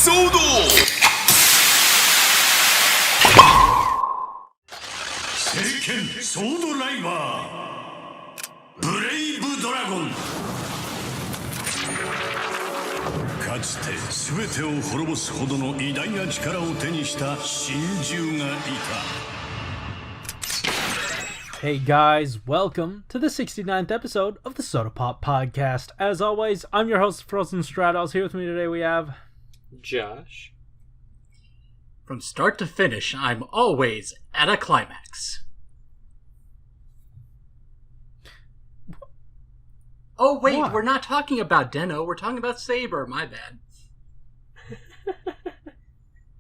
SHODO! 聖剣ソードライバーブレイブドラゴンかつて全てを滅ぼすほどの偉大な力を手にした神獣がいた Hey guys, welcome to the 69th episode of the SHODO Pop Podcast. As always, I'm your host, Frozen Stratos. Here with me today we have... Josh. From start to finish, I'm always at a climax. Oh wait, what? We're not talking about Deno, we're talking about Saber, my bad.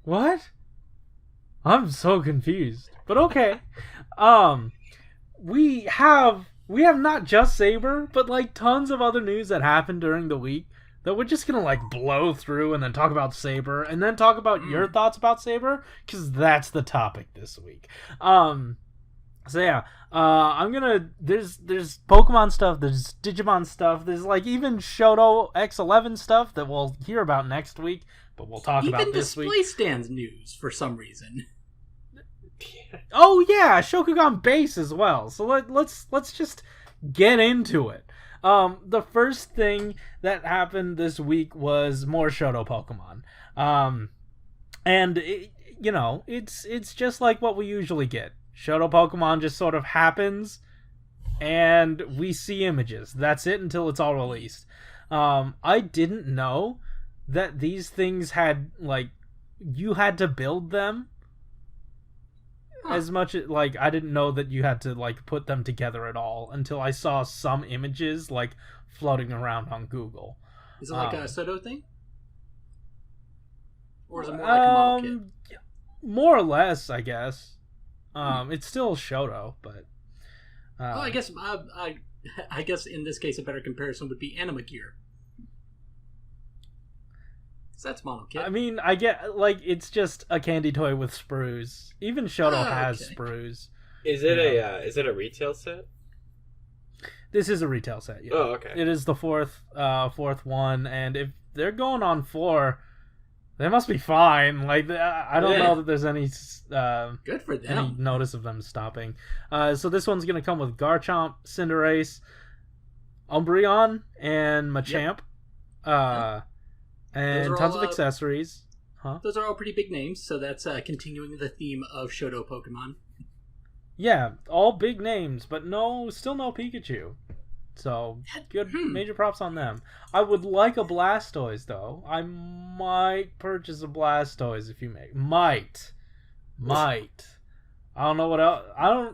What? I'm so confused. But okay. We have not just Saber, but like tons of other news that happened during the week that we're just gonna like blow through and then talk about Saber and then talk about your thoughts about Saber, because that's the topic this week. So yeah, I'm gonna there's Pokemon stuff, there's Digimon stuff, there's like even SHODO-X 11 stuff that we'll hear about next week, but we'll talk about this week. Even display stands news for some reason. Oh yeah, Shokugan base as well. So let's just get into it. The first thing that happened this week was more SHODO Pokemon. And it's just like what we usually get. SHODO Pokemon just sort of happens, and we see images. That's it until it's all released. I didn't know that these things had, like, you had to build them. As much as, like, I didn't know that you had to, like, put them together at all until I saw some images, like, floating around on Google. Is it like a SHODO thing? Or is it more like a model kit? More or less, I guess. It's still SHODO, but... I guess in this case a better comparison would be Anima Gear. That's mono kit. I mean, I get, like, it's just a candy toy with sprues. Even SHODO has okay. sprues. Is it a retail set? This is a retail set, yeah. Oh, okay. It is the fourth one, and if they're going on 4, they must be fine. Like, I don't know that there's any good for them. Any notice of them stopping. So this one's gonna come with Garchomp, Cinderace, Umbreon, and Machamp. Yep. And tons of accessories. Those are all pretty big names, so that's continuing the theme of SHODO Pokemon. Yeah, all big names, but still no Pikachu. So, good, major props on them. I would like a Blastoise, though. I might purchase a Blastoise if you make. Might. I don't know what else.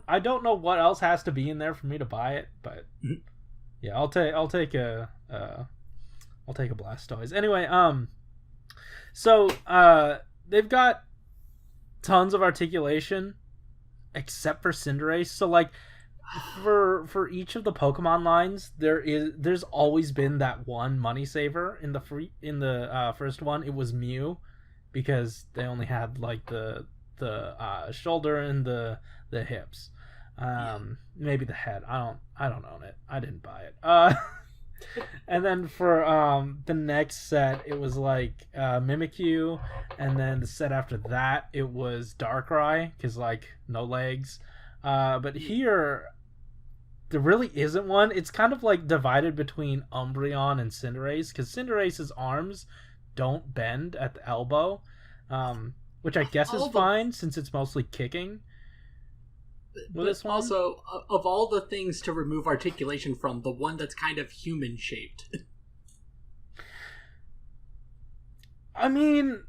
I don't know what else has to be in there for me to buy it, but yeah, I'll take a Blastoise. Anyway, so they've got tons of articulation, except for Cinderace. So like, for each of the Pokemon lines, there's always been that one money saver in the first one. It was Mew, because they only had like the shoulder and the hips, maybe the head. I don't own it. I didn't buy it. And then for the next set, it was like Mimikyu, and then the set after that, it was Darkrai, because like no legs. But here, there really isn't one. It's kind of like divided between Umbreon and Cinderace, because Cinderace's arms don't bend at the elbow, which I guess is fine since it's mostly kicking. But also, of all the things to remove articulation from, the one that's kind of human-shaped. I mean...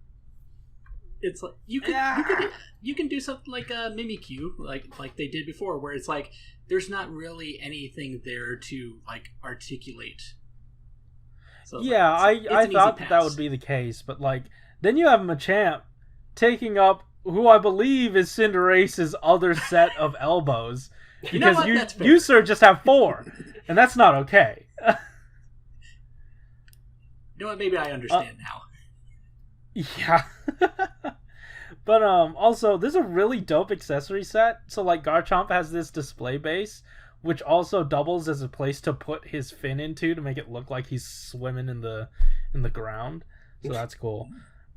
It's like, you can do something like a Mimikyu, like they did before, where it's like, there's not really anything there to, like, articulate. So, yeah, I thought that would be the case, but, like, then you have Machamp taking up who I believe is Cinderace's other set of elbows, because you sir just have 4, and that's not okay. You know what? Maybe I understand now. Yeah. But also, this is a really dope accessory set. So like, Garchomp has this display base, which also doubles as a place to put his fin into to make it look like he's swimming in the ground. So that's cool.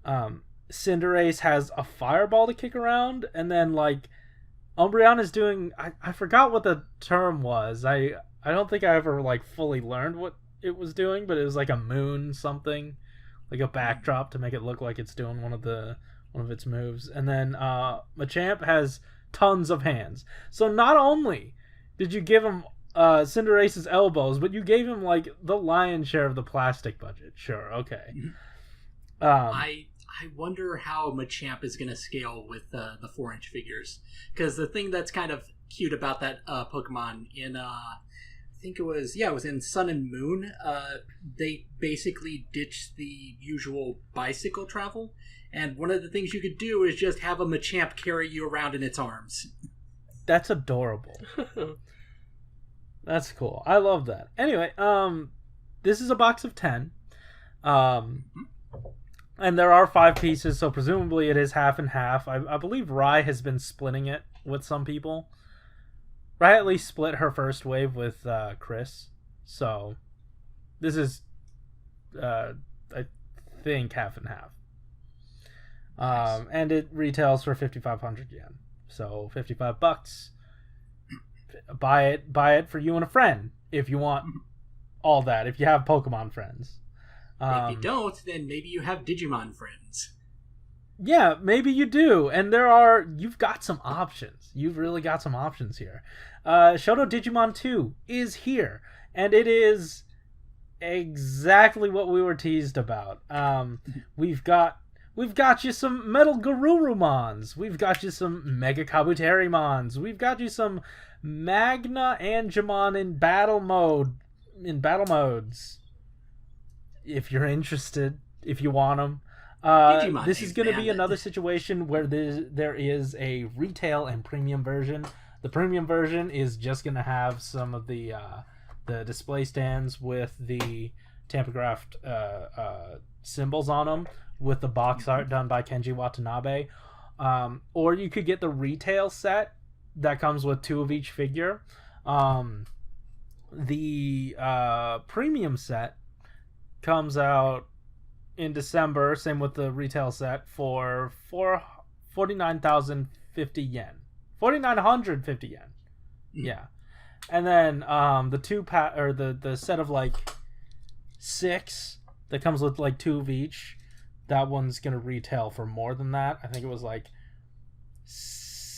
Cinderace has a fireball to kick around, and then like Umbreon is doing I forgot what the term was. I don't think I ever like fully learned what it was doing, but it was like a moon something, like a backdrop to make it look like it's doing one of its moves. And then Machamp has tons of hands. So not only did you give him Cinderace's elbows, but you gave him like the lion's share of the plastic budget. Sure, okay. I wonder how Machamp is going to scale with the 4-inch figures, because the thing that's kind of cute about that Pokemon in I think it was in Sun and Moon, they basically ditched the usual bicycle travel, and one of the things you could do is just have a Machamp carry you around in its arms. That's adorable. That's cool. I love that. Anyway, this is a box of 10. And there are 5 pieces, so presumably it is half and half. I believe Rai has been splitting it with some people. Rai at least split her first wave with Chris. So this is, I think, half and half. Nice. And it retails for 5,500 yen. So $55. Buy it for you and a friend if you want all that. If you have Pokemon friends. If you don't, then maybe you have Digimon friends. Yeah, maybe you do. And you've got some options. You've really got some options here. SHODO Digimon 2 is here. And it is exactly what we were teased about. We've got you some Metal Garurumons. We've got you some Mega Kabuterimons. We've got you some Magna Angemon in battle modes. If you're interested, if you want them. This is going to be another situation where there is a retail and premium version. The premium version is just going to have some of the display stands with the tampographed symbols on them with the box art done by Kenji Watanabe. Or you could get the retail set that comes with 2 of each figure. The premium set comes out in December, same with the retail set, for 49,050 yen. 4,950 yen. Yeah. And then the set of like 6 that comes with like 2 of each, that one's gonna retail for more than that. I think it was like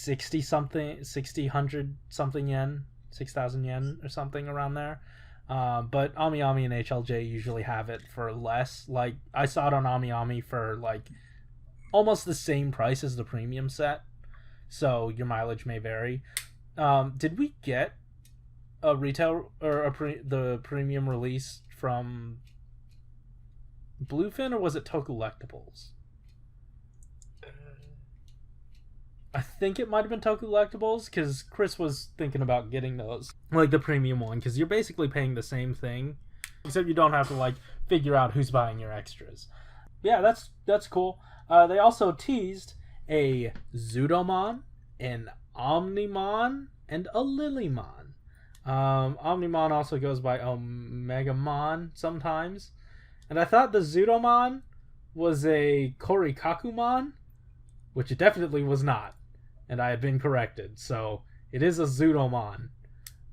100 something yen, 6,000 yen or something around there. But Ami Ami and HLJ usually have it for less. Like, I saw it on Ami Ami for like almost the same price as the premium set, so your mileage may vary. Did we get a retail or the premium release from Bluefin, or was it Tokulectables? I think it might have been Tokulectables, because Chris was thinking about getting those, like the premium one, because you're basically paying the same thing, except you don't have to like figure out who's buying your extras. Yeah, that's cool. They also teased a Zudomon, an Omnimon, and a Lilymon. Omnimon also goes by Omegamon sometimes, and I thought the Zudomon was a Korikakumon, which it definitely was not. And I had been corrected. So it is a Zudomon.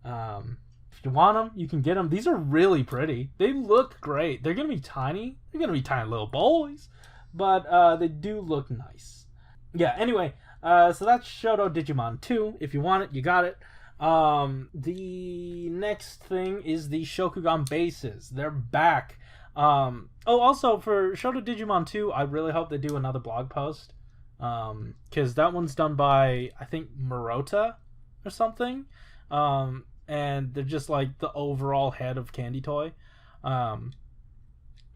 If you want them, you can get them. These are really pretty. They look great. They're going to be tiny. They're going to be tiny little boys. But they do look nice. Yeah, anyway. So that's Shodo Digimon 2. If you want it, you got it. The next thing is the Shokugan bases. They're back. Also, for Shodo Digimon 2, I really hope they do another blog post. Because that one's done by, I think, Murota or something. And they're just like the overall head of Candy Toy. And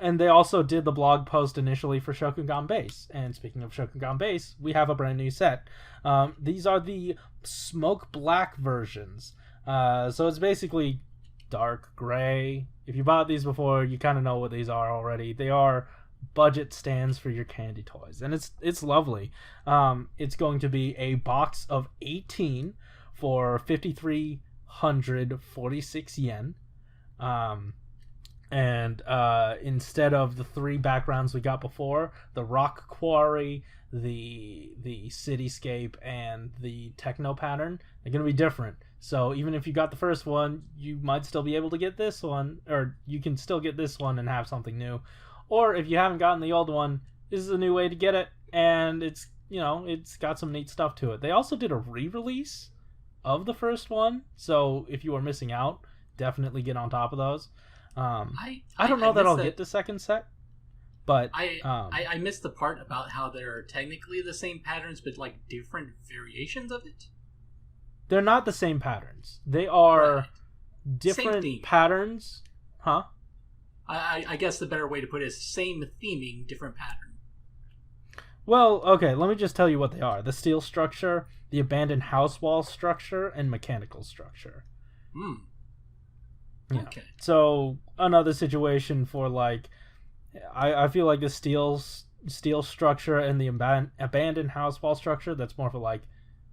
they also did the blog post initially for Shokugan Base. And speaking of Shokugan Base, we have a brand new set. These are the smoke black versions. So it's basically dark gray. If you bought these before, you kind of know what these are already. They are budget stands for your candy toys, and it's lovely. It's going to be a box of 18 for 5,346 yen, and And instead of the 3 backgrounds we got before, the rock quarry, the cityscape, and the techno pattern, they're going to be different. So even if you got the first one, you might still be able to get this one, or you can still get this one and have something new. Or if you haven't gotten the old one, this is a new way to get it, and it's got some neat stuff to it. They also did a re-release of the first one, so if you are missing out, definitely get on top of those. I don't know that I'll get the second set, but I missed the part about how they're technically the same patterns, but like different variations of it. They're not the same patterns. They are different patterns, huh? I guess the better way to put it is same theming, different pattern. Well, okay, let me just tell you what they are. The steel structure, the abandoned house wall structure, and mechanical structure. Yeah. Okay. So, another situation for, like, I feel like the steel structure and the abandoned house wall structure, that's more for, like,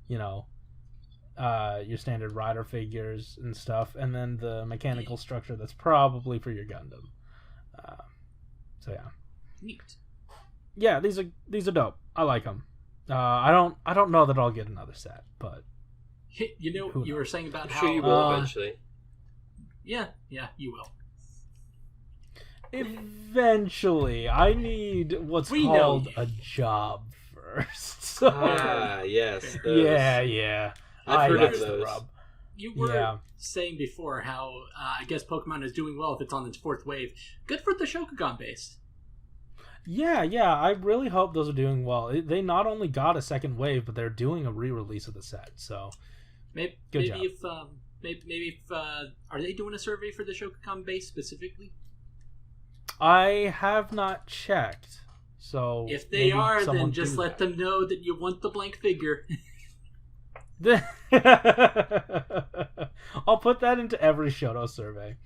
your standard rider figures and stuff. And then the mechanical structure, that's probably for your Gundam. So, yeah. Neat. Yeah, these are dope. I like them. I don't know that I'll get another set, but you were saying about I'm how sure you will eventually. Yeah, you will. Eventually, I need what's called a job first. So, yes. Those. Yeah. I've heard of the those. rub. You were saying before how I guess Pokemon is doing well if it's on its 4th wave. Good for the Shokugan base. Yeah. I really hope those are doing well. They not only got a second wave, but they're doing a re-release of the set. So, maybe if are they doing a survey for the Shokugan base specifically? I have not checked. So if they are, then just let them know that you want the blank figure. I'll put that into every Shodo survey,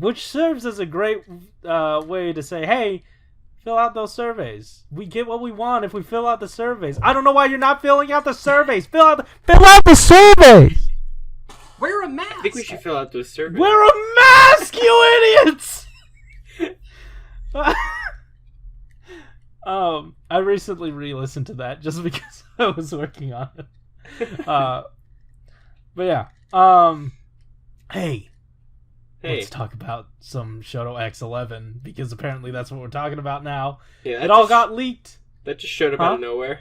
which serves as a great way to say, hey, fill out those surveys. We get what we want if we fill out the surveys. I don't know why you're not filling out the surveys. Fill out the surveys. Wear a mask. I think we should fill out those surveys. Wear a mask, you idiots. I recently re-listened to that just because I was working on it. But yeah. Hey, let's talk about some SHODO-X 11 because apparently that's what we're talking about now. Yeah, it all got leaked. That just showed up out of nowhere.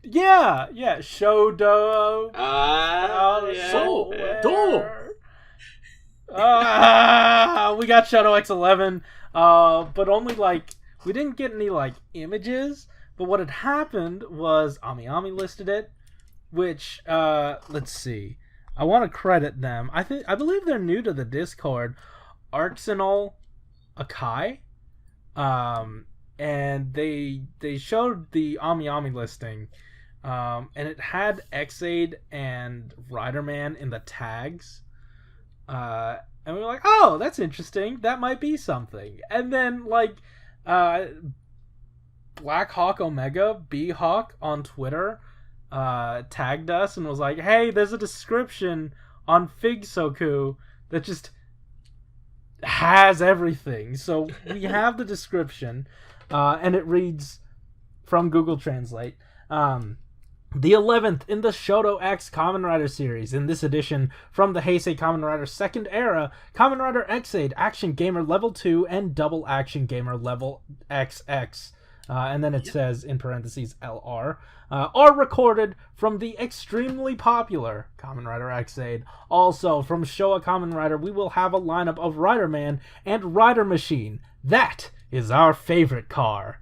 Yeah, SHODO. We got SHODO-X 11, but only we didn't get any images. But what had happened was Ami listed it, which let's see. I want to credit them. I believe they're new to the Discord. Arsenal Akai, and they showed the Ami listing, and it had X-Aid and Riderman in the tags, and we were like, oh, that's interesting. That might be something. And then Black Hawk Omega, B-Hawk on Twitter, tagged us and was like, hey, there's a description on Figsoku that just has everything. So we have the description, and it reads from Google Translate, the 11th in the SHODO-X Kamen Rider series. In this edition, from the Heisei Kamen Rider 2nd era, Kamen Rider X-Aid, Action Gamer Level 2, and Double Action Gamer Level XX, and then it says, in parentheses, LR, are recorded from the extremely popular Kamen Rider X-Aid. Also, from Showa Kamen Rider, we will have a lineup of Riderman and Rider Machine. That is our favorite car.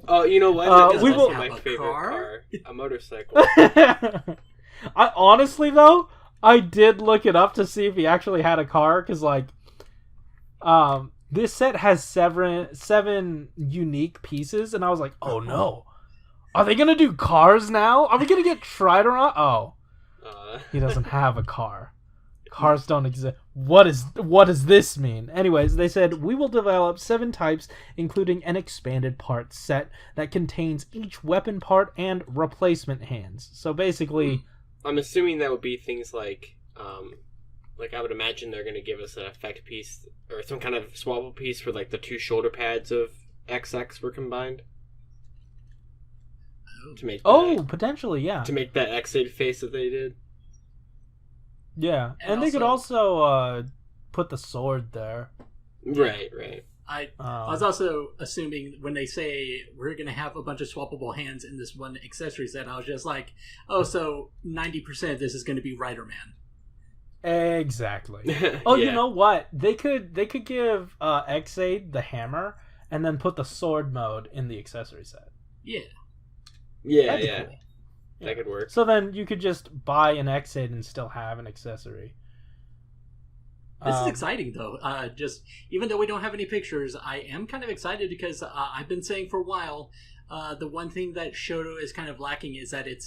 Oh, you know what? We will my favorite car. A motorcycle. I honestly, though, I did look it up to see if he actually had a car, because, this set has seven unique pieces, and I was like, oh no. Are they going to do cars now? Are we going to get Trideron? Oh. He doesn't have a car. Cars don't exist. What does this mean? Anyways, they said, we will develop 7 types, including an expanded parts set that contains each weapon part and replacement hands. So basically... I'm assuming that would be things like Like, I would imagine they're going to give us an effect piece or some kind of swappable piece where, like, the two shoulder pads of XX were combined. To make potentially, yeah. To make that X-8 face that they did. Yeah, and they could also put the sword there. Right. I was also assuming when they say we're going to have a bunch of swappable hands in this one accessory set, I was just like, oh, so 90% of this is going to be Rider Man. Exactly. Oh, yeah. You know what? They could give X8 the hammer and then put the sword mode in the accessory set. Yeah. Yeah. Cool. That could work. So then you could just buy an X8 and still have an accessory. This is exciting, though. Just even though we don't have any pictures, I am kind of excited because I've been saying for a while, the one thing that Shodo is kind of lacking is that it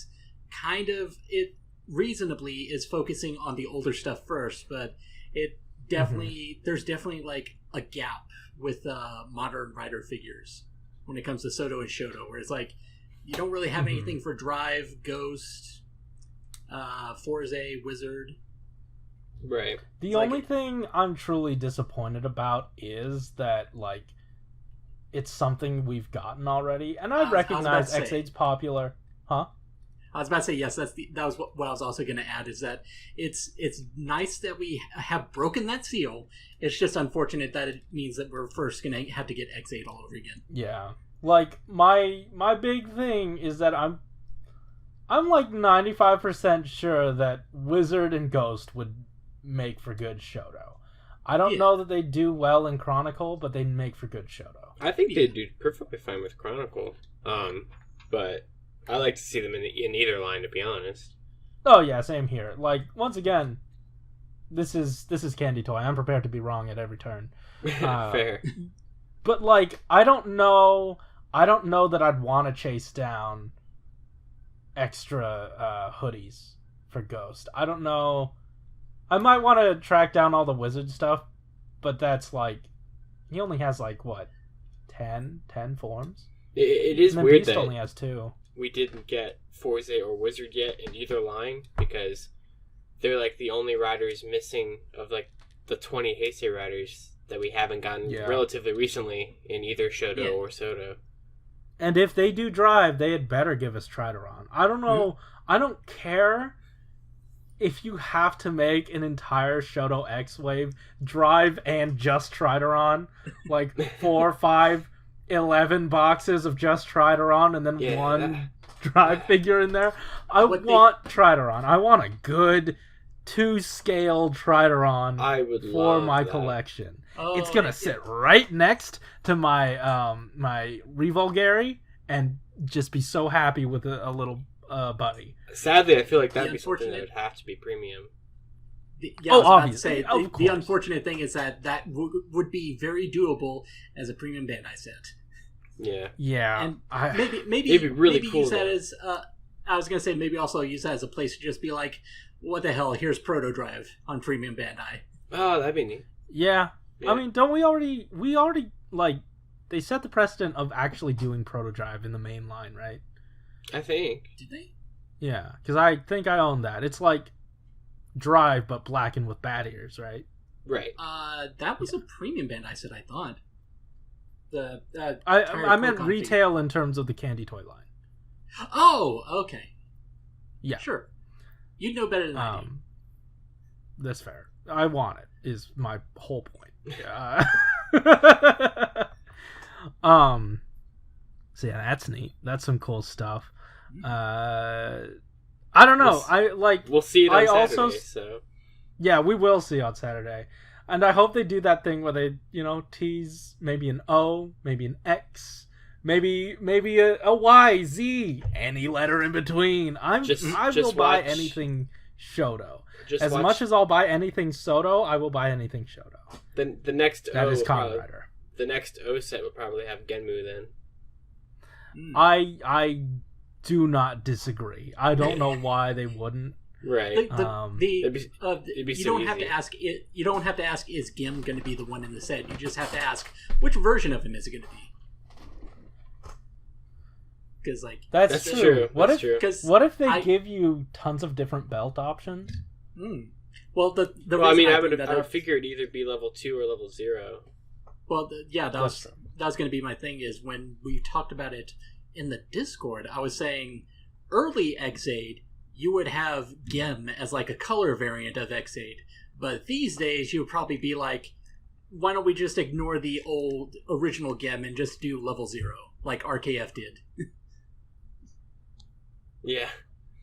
reasonably is focusing on the older stuff first, but it definitely there's definitely like a gap with modern rider figures when it comes to SHODO and Shodo, where it's like you don't really have anything for Drive, Ghost, Forze, Wizard. Right. The only thing I'm truly disappointed about is that, like, it's something we've gotten already, and I recognize X8's popular. Huh? I was about to say yes. That was what I was also going to add is that it's nice that we have broken that seal. It's just unfortunate that it means that we're first going to have to get X8 all over again. Yeah, like my big thing is that I'm like 95% sure that Wizard and Ghost would make for good Shodo. I don't know that they do well in Chronicle, but they make for good Shodo. I think they do perfectly fine with Chronicle. But I like to see them in either line, to be honest. Oh yeah, same here. Like, once again, this is Candy Toy. I'm prepared to be wrong at every turn. Fair. But like, I don't know that I'd want to chase down extra hoodies for Ghost. I don't know. I might want to track down all the wizard stuff, but that's like, he only has like, what, 10 forms? It is weird Beast that only has 2. We didn't get Forze or Wizard yet in either line, because they're like the only riders missing of like the 20 Heisei riders that we haven't gotten relatively recently in either Shodo or SHODO. And if they do Drive, they had better give us Trideron. I don't know. I don't care if you have to make an entire SHODO-X wave Drive and just Trideron, like 4, 5, 11 boxes of just Trideron and then one Drive figure in there. I want Trideron. I want a good 2-scale Trideron for my collection. Oh, it's gonna sit right next to my my Revulgary and just be so happy with a little buddy. Sadly, I feel like that'd be something that would have to be premium. Obviously. The unfortunate thing is that would be very doable as a premium Bandai set. Yeah. And maybe really cool, use that as I was gonna say maybe also use that as a place to just be like, what the hell? Here's Proto Drive on premium Bandai. Oh, that'd be neat. Yeah. I mean, don't we already like, they set the precedent of actually doing Proto Drive in the main line, right? I think. Did they? Yeah, because I think I own that. It's like Drive, but blackened with bat ears, right? Right. That was a premium Bandai set, I thought. I meant retail in terms of the Candy Toy line. Oh, okay. Yeah. Sure. You'd know better than I do. That's fair. I want it, is my whole point. So yeah, that's neat. That's some cool stuff. I don't know. We'll see it on Saturday. So yeah, we will see on Saturday, and I hope they do that thing where they, tease maybe an O, maybe an X, maybe a Y, Z, any letter in between. I will buy anything Shodo. As much as I'll buy anything SHODO, I will buy anything Shodo. Then the next that is Kamen Rider. The next O set would probably have Genmu then. I do not disagree. I don't know why they wouldn't. Right. You don't have to ask. You don't have to ask. Is Gim going to be the one in the set? You just have to ask which version of him is it going to be? Because that's true. What if they give you tons of different belt options? Well, the I reason I would figure it'd either be level 2 or level 0. Well, that was going to be my thing. Is when we talked about it in the Discord, I was saying early Xaid, you would have Gem as like a color variant of Xaid, but these days you would probably be like, why don't we just ignore the old original Gem and just do level 0 like RKF did? Yeah.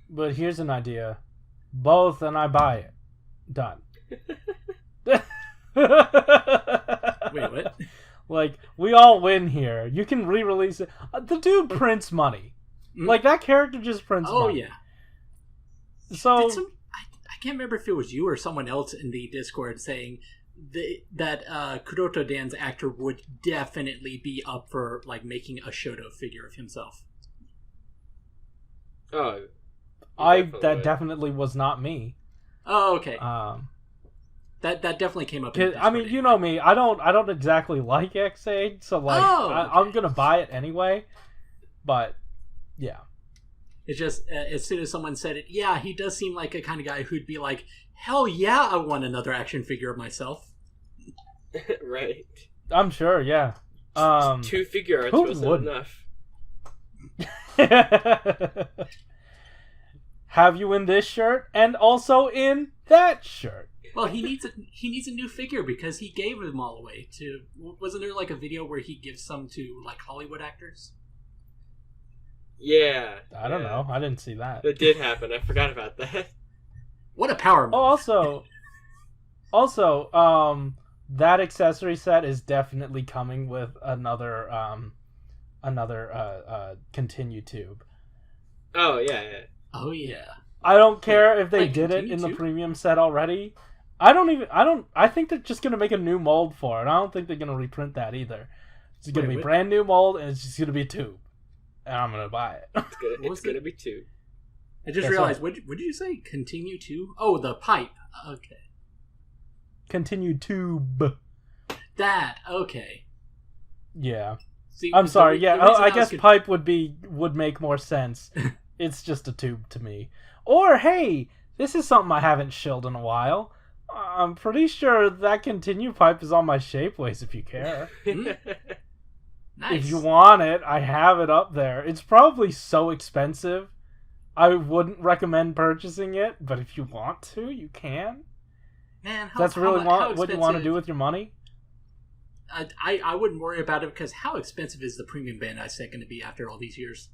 But here's an idea. Both, and I buy it. Done. Wait, what? Like, we all win here. You can re-release it. The dude prints money. Like, that character just prints money. Oh, yeah. So... I can't remember if it was you or someone else in the Discord saying that Kuroto Dan's actor would definitely be up for, like, making a Shodo figure of himself. Oh. That definitely was not me. Oh, okay. That definitely came up. I mean, you know me. I don't exactly like Xaid, so like I'm gonna buy it anyway. But yeah, it's just as soon as someone said it, yeah, he does seem like a kind of guy who'd be like, hell yeah, I want another action figure of myself. Right. I'm sure. Yeah. 2 figure arts wasn't enough. Have you in this shirt and also in that shirt? Well, he needs a new figure because he gave them all away to. Wasn't there like a video where he gives some to like Hollywood actors? Yeah. I don't know. I didn't see that. That did happen. I forgot about that. What a power move! Oh, also, that accessory set is definitely coming with another continue tube. Oh yeah. Oh yeah. I don't care if they Like, did it in the tube? premium set already. I think they're just gonna make a new mold for it. I don't think they're gonna reprint that either. It's gonna be brand new mold and it's just gonna be a tube. And I'm gonna buy it. It's gonna be 2. I just realized, what did you say? Continue to? Oh, the pipe. Okay. Continue tube. That, okay. Yeah. See, I'm sorry, the yeah. reason I guess was pipe would make more sense. It's just a tube to me. Or, hey, this is something I haven't shilled in a while. I'm pretty sure that continue pipe is on my Shapeways if you care. Nice. If you want it, I have it up there. It's probably so expensive, I wouldn't recommend purchasing it, but if you want to, you can. Man, That's really what you want to do with your money? I wouldn't worry about it because how expensive is the premium Bandai set going to be after all these years?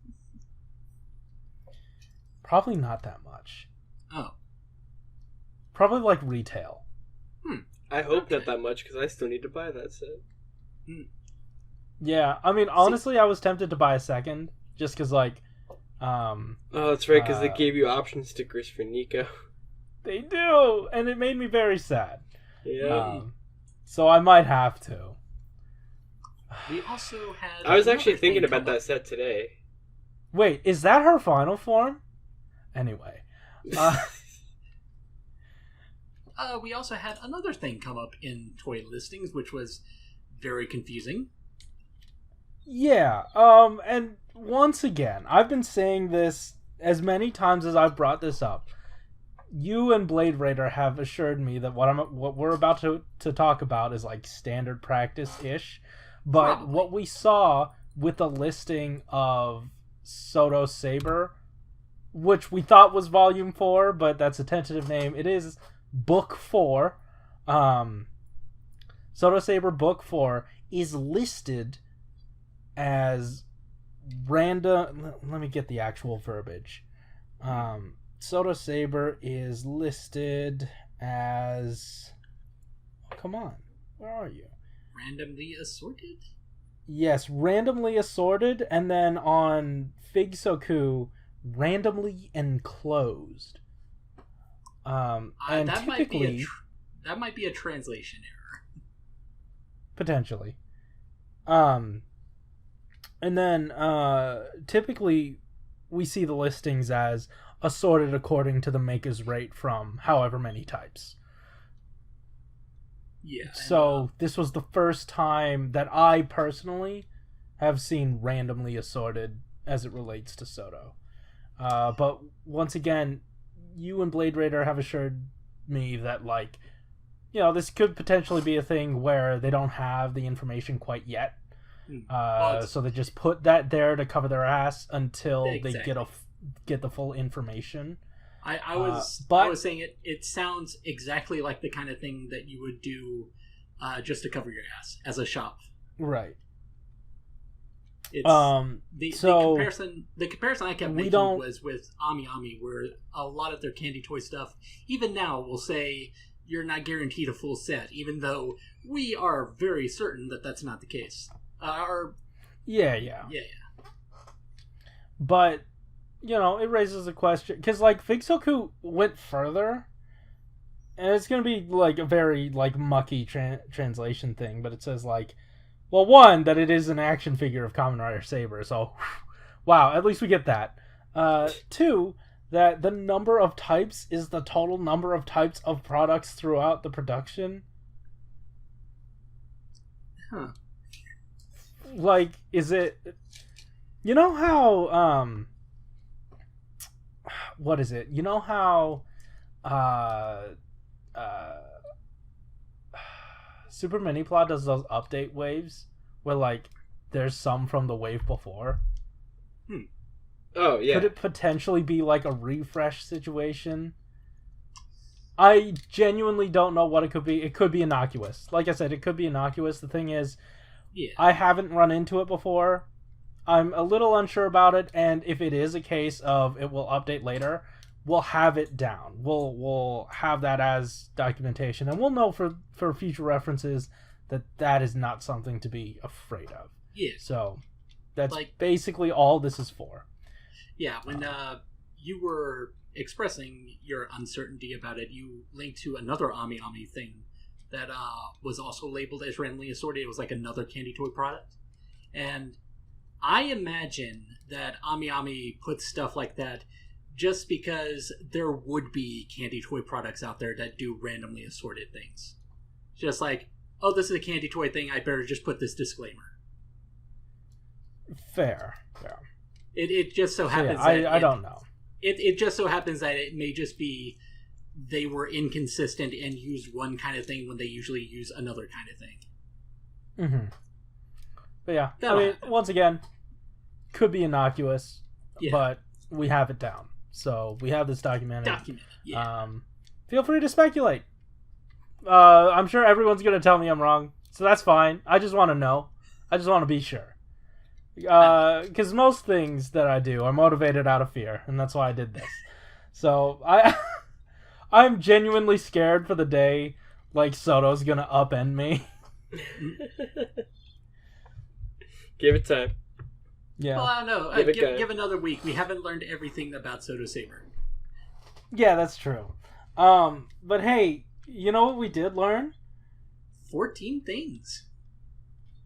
Probably not that much. Oh. Probably like retail. I hope not that much because I still need to buy that set. Yeah, I mean, honestly, I was tempted to buy a second just because, like, oh, that's right, because they gave you option stickers for Nico. They do, and it made me very sad. Yeah. So I might have to. We also had. I was actually thinking about that set today. Wait, is that her final form? Anyway. We also had another thing come up in toy listings, which was very confusing. Yeah, and once again, I've been saying this as many times as I've brought this up. You and Blade Raider have assured me that what we're about to talk about is like standard practice-ish. But Probably. What we saw with the listing of SHODO Saber, which we thought was Volume 4, but that's a tentative name. It is Book 4. SHODO Saber Book 4 is listed as random. Let me get the actual verbiage. SHODO Saber is listed as. Oh, come on, where are you? Randomly assorted? Yes, randomly assorted, and then on Figsoku, randomly enclosed. And that typically, might be a translation error. Potentially. And then typically we see the listings as assorted according to the maker's rate from however many types. Yeah. So this was the first time that I personally have seen randomly assorted as it relates to SHODO. But once again, you and Blade Raider have assured me that, like, you know, this could potentially be a thing where they don't have the information quite yet. So they just put that there to cover their ass until they get the full information. I was saying it sounds exactly like the kind of thing that you would do just to cover your ass as a shop. Right. It's, the comparison I kept making was with Ami Ami, where a lot of their candy toy stuff, even now, will say you're not guaranteed a full set, even though we are very certain that that's not the case. Yeah. But, you know, it raises a question, because, like, Figsoku went further, and it's going to be, like, a very, like, mucky translation thing, but it says, like, well, one, that it is an action figure of Kamen Rider Saber, so, wow, at least we get that. Two, that the number of types is the total number of types of products throughout the production. Huh. Like, is it... You know how, what is it? You know how, Super Mini Plot does those update waves where, like, there's some from the wave before? Oh, yeah. Could it potentially be, like, a refresh situation? I genuinely don't know what it could be. It could be innocuous. Like I said, it could be innocuous. The thing is, I haven't run into it before. I'm a little unsure about it, and if it is a case of it will update later, we'll have it down. We'll have that as documentation, and we'll know for future references that is not something to be afraid of. Yeah. So that's basically all this is for. Yeah, when you were expressing your uncertainty about it, you linked to another Ami Ami thing that was also labeled as randomly assorted. It was like another candy toy product. And I imagine that Ami Ami puts stuff like that just because there would be candy toy products out there that do randomly assorted things. Just like, oh, this is a candy toy thing, I better just put this disclaimer. Fair. It just so happens I don't know. It just so happens that it may just be they were inconsistent and used one kind of thing when they usually use another kind of thing. Mm-hmm. But yeah, I mean, once again, could be innocuous, but we have it down. So we have this documented. Feel free to speculate. I'm sure everyone's going to tell me I'm wrong, so that's fine. I just want to know. I just want to be sure. Because most things that I do are motivated out of fear, and that's why I did this. So I'm genuinely scared for the day, like, SHODO's going to upend me. Give it time. Yeah. Well, I don't know. Give another week. We haven't learned everything about SHODO Saber. Yeah, that's true. But hey, you know what we did learn? 14 things.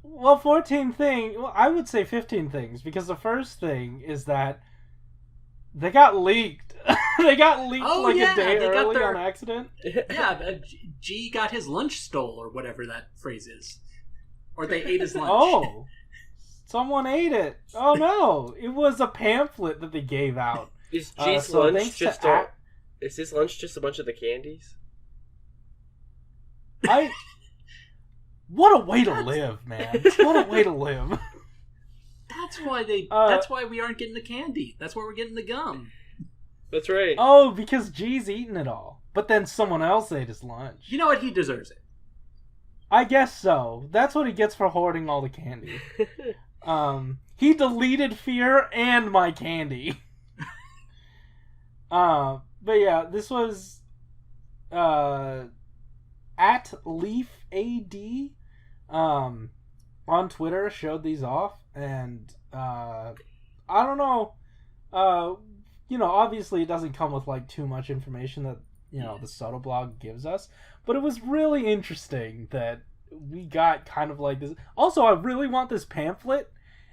Well, 14 things. Well, I would say 15 things, because the first thing is that they got leaked. They got leaked a day early on accident. Yeah, G got his lunch stole, or whatever that phrase is. Or they ate his lunch. Oh. Someone ate it. Oh no! It was a pamphlet that they gave out. Is G's lunch just is his lunch just a bunch of the candies? What a way to live, man! What a way to live. That's why that's why we aren't getting the candy. That's why we're getting the gum. That's right. Oh, because G's eating it all, but then someone else ate his lunch. You know what? He deserves it. I guess so. That's what he gets for hoarding all the candy. He deleted Fear and my candy. But yeah, this was at LeafAD on Twitter showed these off, and I don't know. You know, obviously it doesn't come with like too much information that, you know, the SHODO blog gives us, but it was really interesting that we got kind of like this. Also, I really want this pamphlet.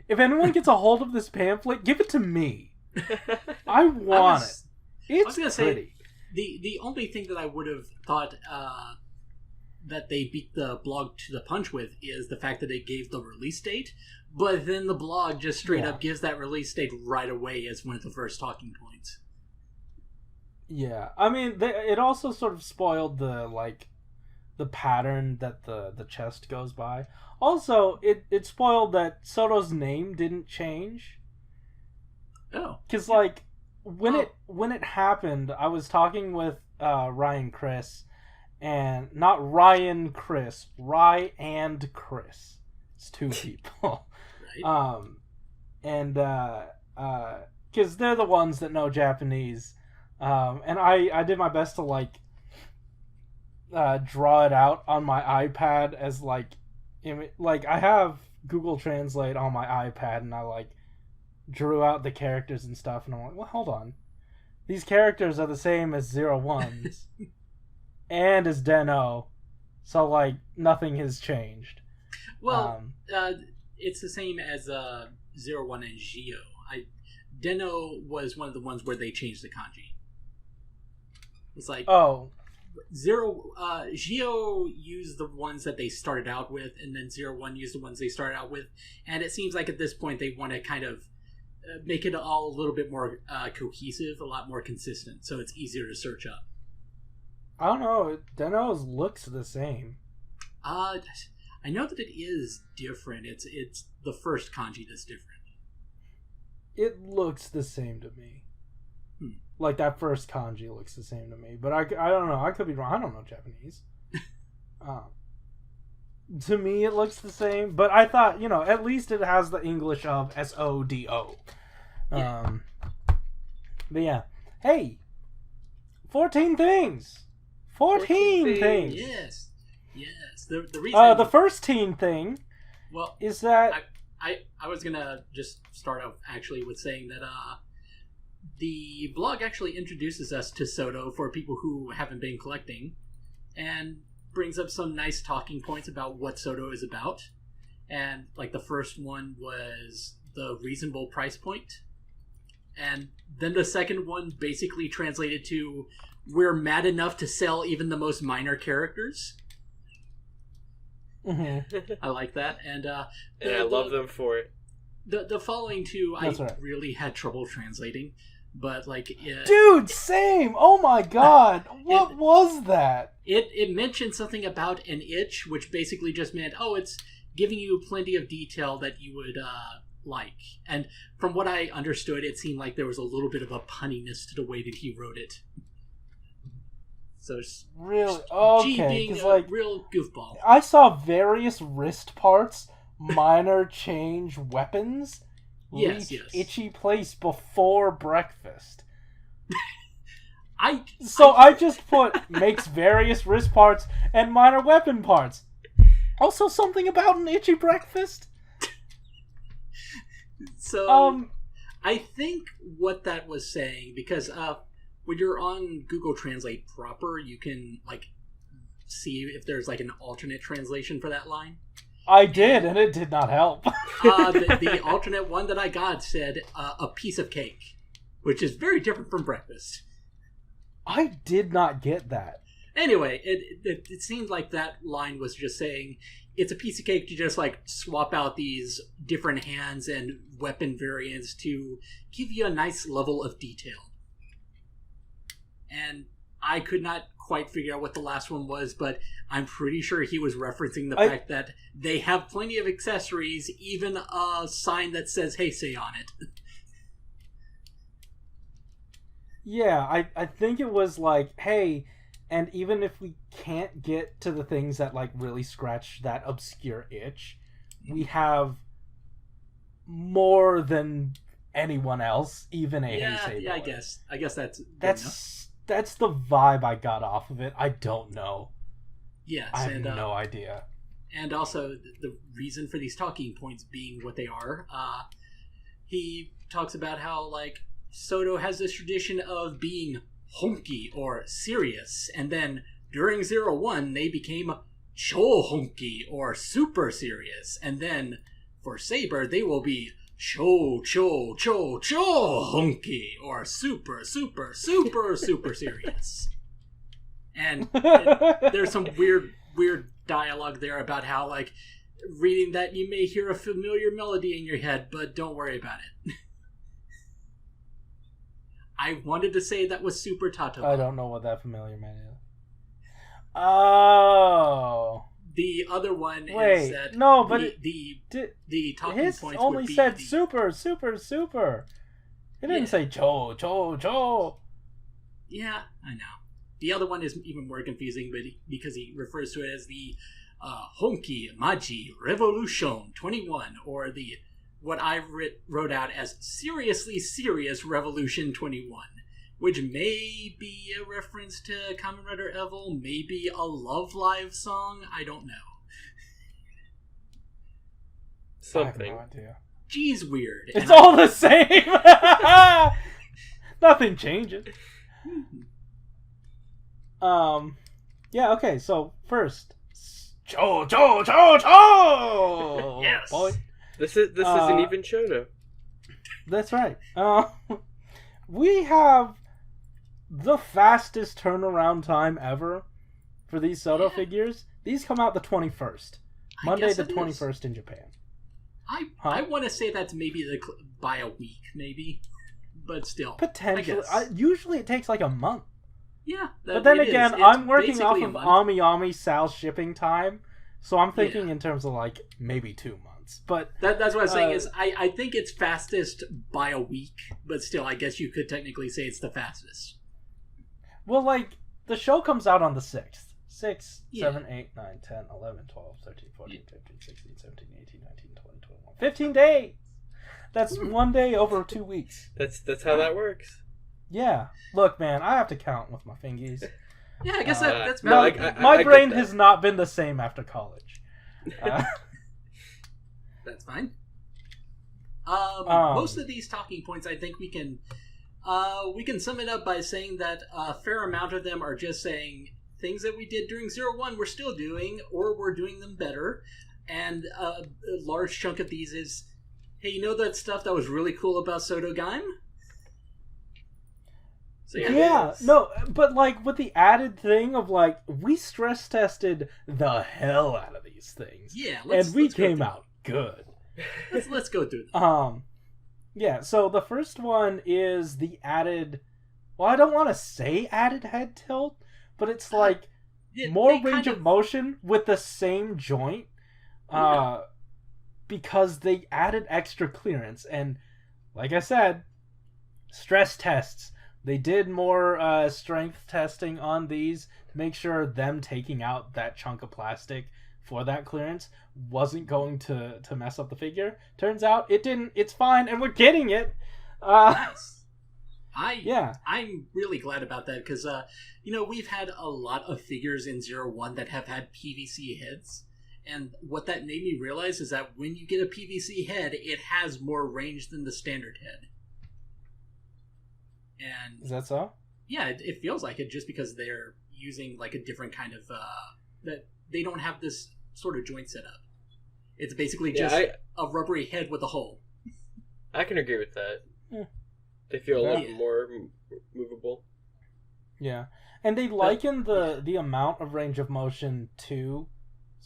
If anyone gets a hold of this pamphlet, give it to me. I want it. It's I was gonna pretty. Say, the only thing that I would have thought that they beat the blog to the punch with is the fact that they gave the release date, but then the blog just straight up gives that release date right away as one of the first talking points. Yeah, I mean, it also sort of spoiled the pattern that the chest goes by. Also, it spoiled that SHODO's name didn't change. Oh, because like when it happened, I was talking with Ryan Chris, and not Ryan Chris, Rye and Chris. It's two people. right. And because they're the ones that know Japanese, and I did my best to like draw it out on my iPad as like I have Google Translate on my iPad, and I like drew out the characters and stuff, and I'm like, well, hold on, these characters are the same as 01's and as Den-O, so like nothing has changed. Well, it's the same as 01 and Gio. Den-O was one of the ones where they changed the kanji. It's like Gio used the ones that they started out with, and then 01 used the ones they started out with, and it seems like at this point they want to kind of make it all a little bit more cohesive, a lot more consistent, so it's easier to search up. I don't know. Den-O's looks the same. I know that it is different. It's the first kanji that's different. It looks the same to me. Like, that first kanji looks the same to me. But I don't know. I could be wrong. I don't know Japanese. To me, it looks the same. But I thought, at least it has the English of SODO. Yeah. But yeah. Hey! 14 things! 14 things! Yes. The reason... the first teen thing is that... I was gonna just start off actually with saying that the blog actually introduces us to SHODO for people who haven't been collecting, and brings up some nice talking points about what SHODO is about. And like the first one was the reasonable price point, and then the second one basically translated to we're mad enough to sell even the most minor characters. Mm-hmm. I like that, and I love them for it. The following two, That's I right. really had trouble translating, but like, dude, same. Oh my god, what was that? It mentioned something about an itch, which basically just meant, it's giving you plenty of detail that you would like. And from what I understood, it seemed like there was a little bit of a punniness to the way that he wrote it. So really, G okay, being because a like real goofball. I saw various wrist parts, minor change weapons, Yes. itchy place before breakfast. I just put makes various wrist parts and minor weapon parts. Also, something about an itchy breakfast. So I think what that was saying, because when you're on Google Translate proper, you can like see if there's like an alternate translation for that line. I did, and it did not help. The alternate one that I got said a piece of cake, which is very different from breakfast. I did not get that. Anyway, it seemed like that line was just saying it's a piece of cake to just like swap out these different hands and weapon variants to give you a nice level of detail. And I could not quite figure out what the last one was, but I'm pretty sure he was referencing the fact that they have plenty of accessories, even a sign that says Heisei on it. Yeah, I think it was like, hey, and even if we can't get to the things that like really scratch that obscure itch, we have more than anyone else, even a Heisei boy. Yeah, I guess that's the vibe I got off of it. I don't know. Yes, I have no idea. And also, the reason for these talking points being what they are, he talks about how, like, SHODO has this tradition of being honki, or serious, and then during 01, they became cho honki, or super serious, and then for Saber, they will be cho honki, or super serious. And there's some weird dialogue there about how, like, reading that you may hear a familiar melody in your head, but don't worry about it. I wanted to say that was Super Tato. I don't know what that familiar man is. Oh. The other one Wait, is that no, but the talking his points only would be said super, super, super. It didn't say cho, cho, cho. Yeah, I know. The other one is even more confusing, but because he refers to it as the Honki Maji Revolution 21, or the what I wrote out as Seriously Serious Revolution 21, which may be a reference to Kamen Rider Evil, maybe a Love Live song, I don't know. Something. I have no idea. G's weird. It's all the same. Nothing changes. Yeah. Okay. So first, cho cho cho cho. Yes. Boy. This isn't even Shodo. That's right. We have the fastest turnaround time ever for these SHODO figures. These come out the 21st, Monday the 21st in Japan. I want to say that's maybe by a week, maybe, but still Potentially. Usually it takes like a month. Yeah, but then again, I'm working off of Ami Sal's shipping time, so I'm thinking in terms of like maybe 2 months. But that's what I'm saying is I think it's fastest by a week, but still, I guess you could technically say it's the fastest. Well, like, the show comes out on the 6th. 6, 7, 8, 9, 10, 11, 12, 13, 14, 15, 16, 17, 18, 19, 20, 21. 15 days! That's 1 day over 2 weeks. That's how that works. Yeah. Look, man, I have to count with my fingies. Yeah, I guess that's my I brain has not been the same after college. That's fine. Most of these talking points, I think we can sum it up by saying that a fair amount of them are just saying things that we did during 01 we're still doing, or we're doing them better. And a large chunk of these is, hey, you know that stuff that was really cool about SHODO-Gaim? So, no, but like with the added thing of like, we stress tested the hell out of these things. Yeah, and we came out good. Let's go through them. Yeah, so the first one is the added, well, I don't want to say added head tilt, but it's like more range of motion with the same joint, because they added extra clearance. And like I said, stress tests. They did more strength testing on these to make sure them taking out that chunk of plastic for that clearance wasn't going to mess up the figure. Turns out it didn't. It's fine, and we're getting it. Nice. I'm really glad about that because, we've had a lot of figures in 01 that have had PVC heads. And what that made me realize is that when you get a PVC head, it has more range than the standard head. And is that so? Yeah, it feels like it just because they're using like a different kind of that they don't have this sort of joint set up. It's basically just a rubbery head with a hole. I can agree with that. Yeah. They feel a little more movable. Yeah, and they liken the amount of range of motion to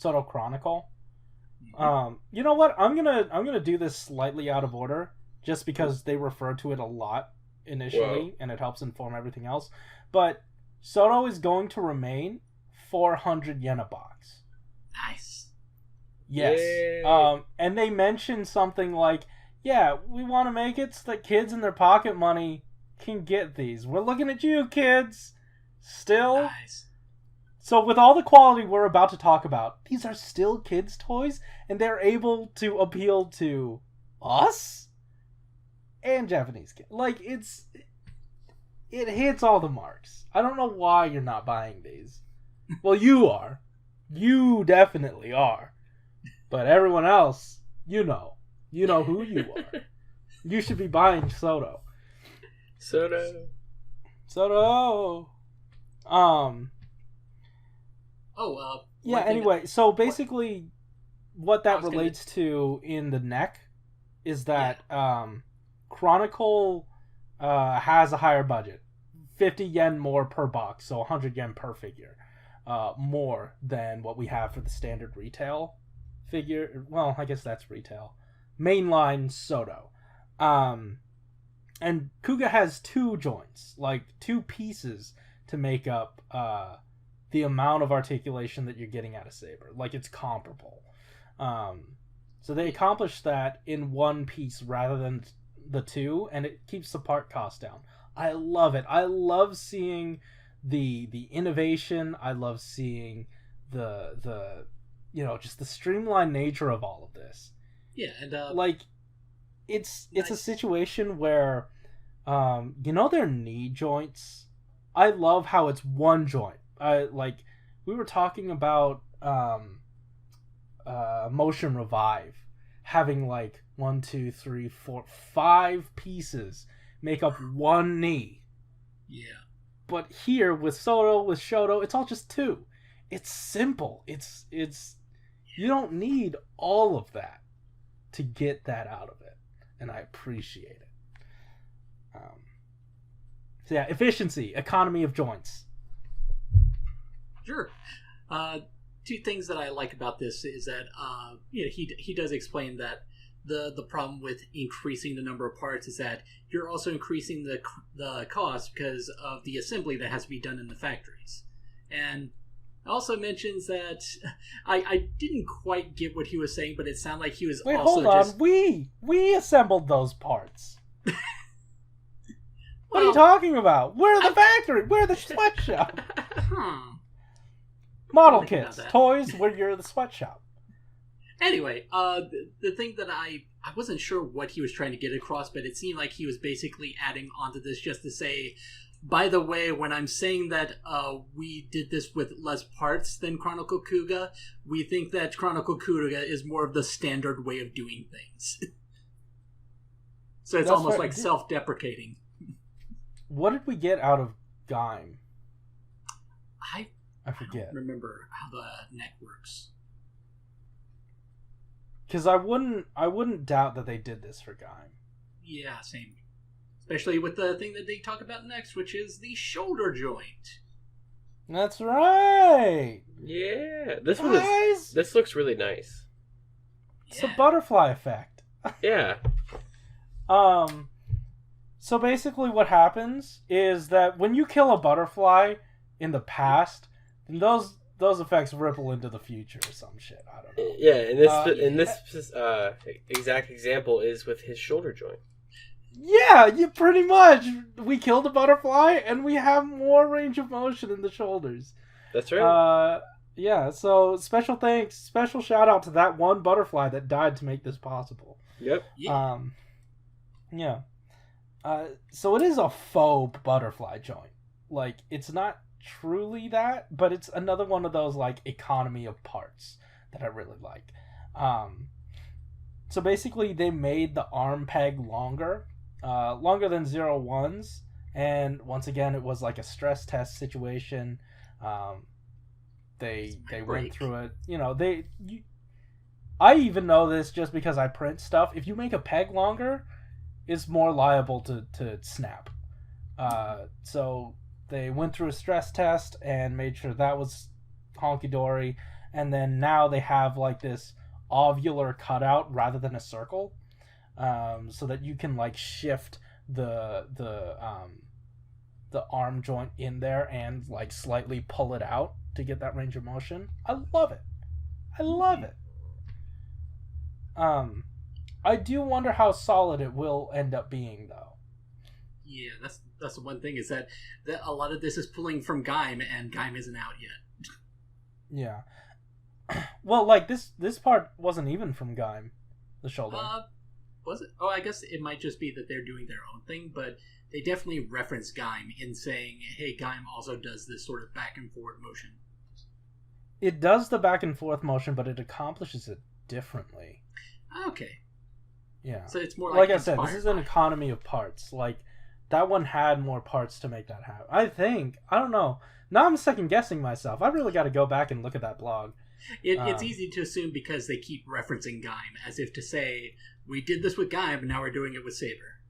SHODO Chronicle. Mm-hmm. You know what? I'm gonna do this slightly out of order, just because they refer to it a lot initially, and it helps inform everything else. But SHODO is going to remain 400 yen a box. Nice. Yes. Yay. And they mentioned something like, yeah, we want to make it so that kids in their pocket money can get these. We're looking at you, kids. Still. Nice. So with all the quality we're about to talk about, these are still kids' toys, and they're able to appeal to us and Japanese kids. Like, it hits all the marks. I don't know why you're not buying these. Well, you are. You definitely are. But everyone else, you know who you are. You should be buying SHODO. SHODO. Yeah, anyway, so basically what that relates to in the neck is that Chronicle has a higher budget. 50 yen more per box, so 100 yen per figure. More than what we have for the standard retail figure. Well, I guess that's retail. Mainline SHODO. And Kuga has 2 joints, like 2 pieces to make up the amount of articulation that you're getting out of Saber. Like, it's comparable. So they accomplished that in 1 piece rather than the 2, and it keeps the part cost down. I love it. I love seeing the innovation. I love seeing the just the streamlined nature of all of this. Yeah, and like it's a situation where their knee joints. I love how it's 1 joint. We were talking about Motion Revive having like 1, 2, 3, 4, 5 pieces make up 1 knee. Yeah. But here with SHODO, it's all just 2. It's simple. It's you don't need all of that to get that out of it, and I appreciate it. So yeah, efficiency, economy of joints. Sure. 2 things that I like about this is that he does explain that the problem with increasing the number of parts is that you're also increasing the cost because of the assembly that has to be done in the factories. And also mentions that I didn't quite get what he was saying, but it sounded like he was hold on. We assembled those parts. What are you talking about? We're the factory. We're the sweatshop. Model kits, toys, where you're the sweatshop. Anyway, the thing that I wasn't sure what he was trying to get across, but it seemed like he was basically adding onto this just to say, by the way, when I'm saying that we did this with less parts than Chronicle Kuga, we think that Chronicle Kuga is more of the standard way of doing things. So it's almost like self-deprecating. What did we get out of Gaim? I forget. I don't remember how the neck works. Because I wouldn't doubt that they did this for Gaim. Yeah, same. Especially with the thing that they talk about next, which is the shoulder joint. That's right. Yeah, this looks really nice. It's a butterfly effect. Yeah. So basically, what happens is that when you kill a butterfly in the past, then those effects ripple into the future or some shit. I don't know. Yeah, and this exact example is with his shoulder joint. Yeah, you pretty much. We killed a butterfly, and we have more range of motion in the shoulders. That's right. Yeah. So special thanks, special shout out to that one butterfly that died to make this possible. Yep. Yeah. So it is a faux butterfly joint. Like, it's not truly that, but it's another one of those like economy of parts that I really like. So basically, they made the arm peg longer than 01's, and once again, it was like a stress test situation. They went through it. I even know this just because I print stuff. If you make a peg longer, it's more liable to snap. So they went through a stress test and made sure that was honky-dory, and then now they have like this ovular cutout rather than a circle, so that you can like shift the arm joint in there and like slightly pull it out to get that range of motion. I love it. I do wonder how solid it will end up being, though. Yeah, that's the one thing, is that a lot of this is pulling from Gaim, and Gaim isn't out yet. Yeah. Well, like, this part wasn't even from Gaim, the shoulder. Was it? Oh, I guess it might just be that they're doing their own thing, but they definitely reference Gaim in saying, hey, Gaim also does this sort of back and forth motion. It does the back and forth motion, but it accomplishes it differently. Okay. Yeah. So it's more like I said, this is an economy of parts. Like, that one had more parts to make that happen. I think. I don't know. Now I'm second guessing myself. I really got to go back and look at that blog. It's easy to assume because they keep referencing Gaim, as if to say, we did this with Gaim, and now we're doing it with Saber.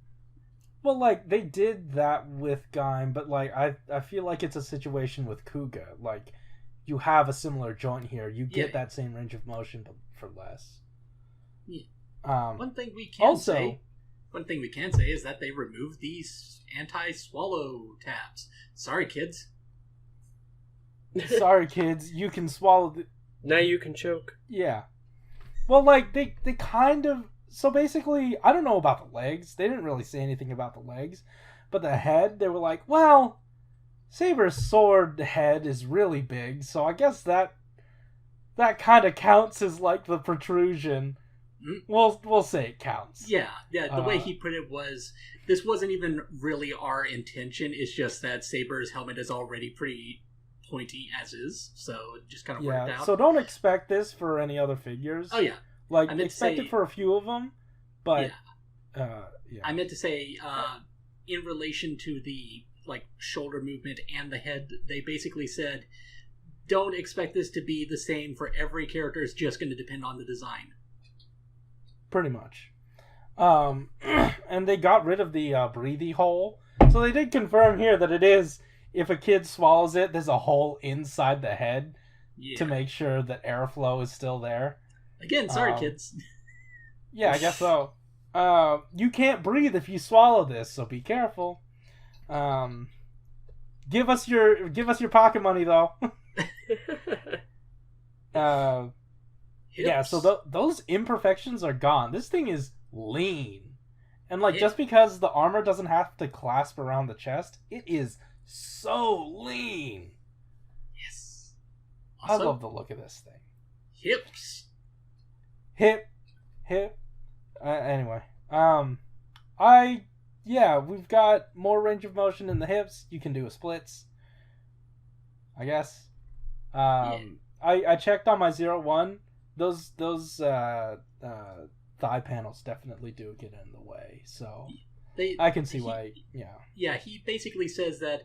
Well, like, they did that with Gaim, but, like, I feel like it's a situation with Kuga. Like, you have a similar joint here. You get that same range of motion, but for less. Yeah. One thing we can say... One thing we can say is that they removed these anti-swallow tabs. Sorry, kids. Sorry, kids. You can swallow. Now you can choke. Yeah. Well, like they kind of. So basically, I don't know about the legs. They didn't really say anything about the legs, but the head, they were like, well, Saber's sword head is really big, so I guess that kind of counts as like the protrusion. We'll say it counts. Yeah. The way he put it was, this wasn't even really our intention. It's just that Saber's helmet is already pretty pointy as is, so it just kind of worked out. So don't expect this for any other figures. Oh yeah, like expect it for a few of them, but I meant to say in relation to the like shoulder movement and the head, they basically said, don't expect this to be the same for every character. It's just going to depend on the design. Pretty much. And they got rid of the breathy hole. So they did confirm here that it is, if a kid swallows it, there's a hole inside the head to make sure that airflow is still there. Again, sorry, kids. Yeah, I guess so. You can't breathe if you swallow this, so be careful. Give us your pocket money, though. Yeah, so those imperfections are gone. This thing is lean. And just because the armor doesn't have to clasp around the chest, it is so lean. Yes. Also, I love the look of this thing. Hips. Hip. Anyway. We've got more range of motion in the hips. You can do a splits, I guess. I checked on my 0-1. Those thigh panels definitely do get in the way, so I can see why. Yeah, he basically says that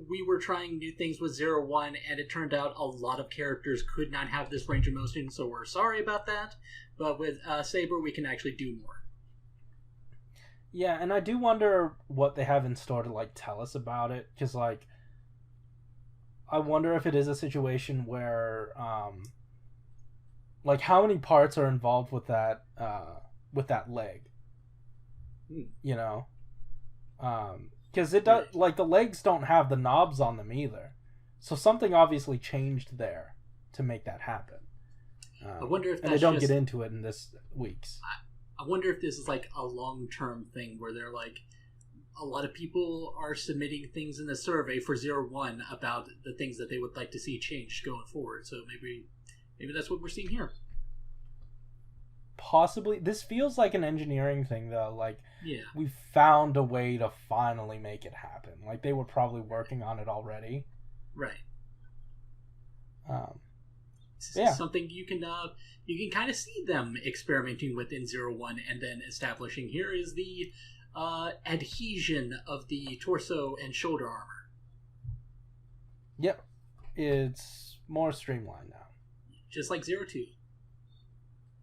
we were trying new things with 0-1, and it turned out a lot of characters could not have this range of motion, so we're sorry about that. But with Saber, we can actually do more. Yeah, and I do wonder what they have in store to tell us about it, because I wonder if it is a situation where how many parts are involved with that leg, you know, because it does the legs don't have the knobs on them either, so something obviously changed there to make that happen. I wonder if and they don't get into it in this week's. I wonder if this is a long-term thing where they're a lot of people are submitting things in the survey for 0-1 about the things that they would like to see changed going forward. So maybe that's what we're seeing here. Possibly. This feels like an engineering thing, though. We found a way to finally make it happen. They were probably working on it already. Right. This Yeah. is something you can kind of see them experimenting with in 0-1 and then establishing. Here is the adhesion of the torso and shoulder armor. Yep. It's more streamlined now. Just like 0-2.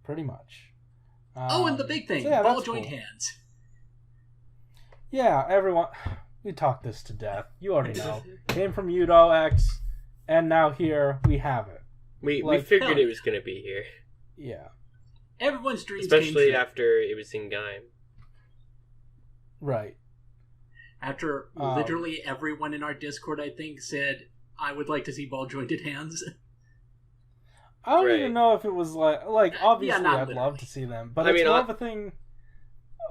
Pretty much. And the big thing, so ball joint hands. Yeah, everyone. We talked this to death. You already know. Came from SHODO-X, and now here we have it. We figured it was going to be here. Yeah. Everyone's dreams especially after it was in Gaim. Right. After literally everyone in our Discord, I think, said, I would like to see ball-jointed hands. I don't even know if it was obviously I'd love to see them, but it's more of a thing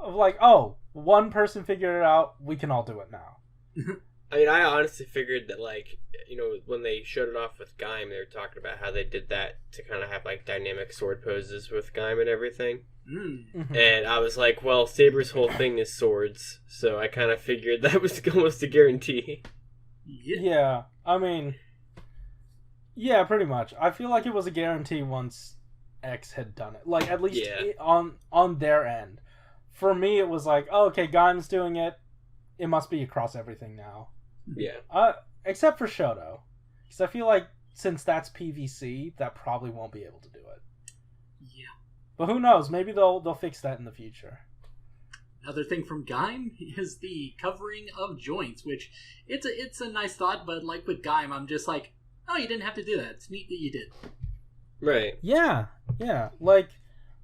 of one person figured it out, we can all do it now. I honestly figured that, when they showed it off with Gaim, they were talking about how they did that to kind of have, dynamic sword poses with Gaim and everything. Mm. And I was like, well, Saber's whole thing is swords, so I kind of figured that was almost a guarantee. Yeah, yeah, pretty much. I feel like it was a guarantee once X had done it. At least on their end. For me, it was okay, Gaim's doing it. It must be across everything now. Yeah. Except for Shodo. Because I feel like since that's PVC, that probably won't be able to do it. Yeah. But who knows? Maybe they'll fix that in the future. Another thing from Gaim is the covering of joints, which it's a nice thought, but with Gaim, I'm just oh, you didn't have to do that. It's neat that you did. Right. Yeah.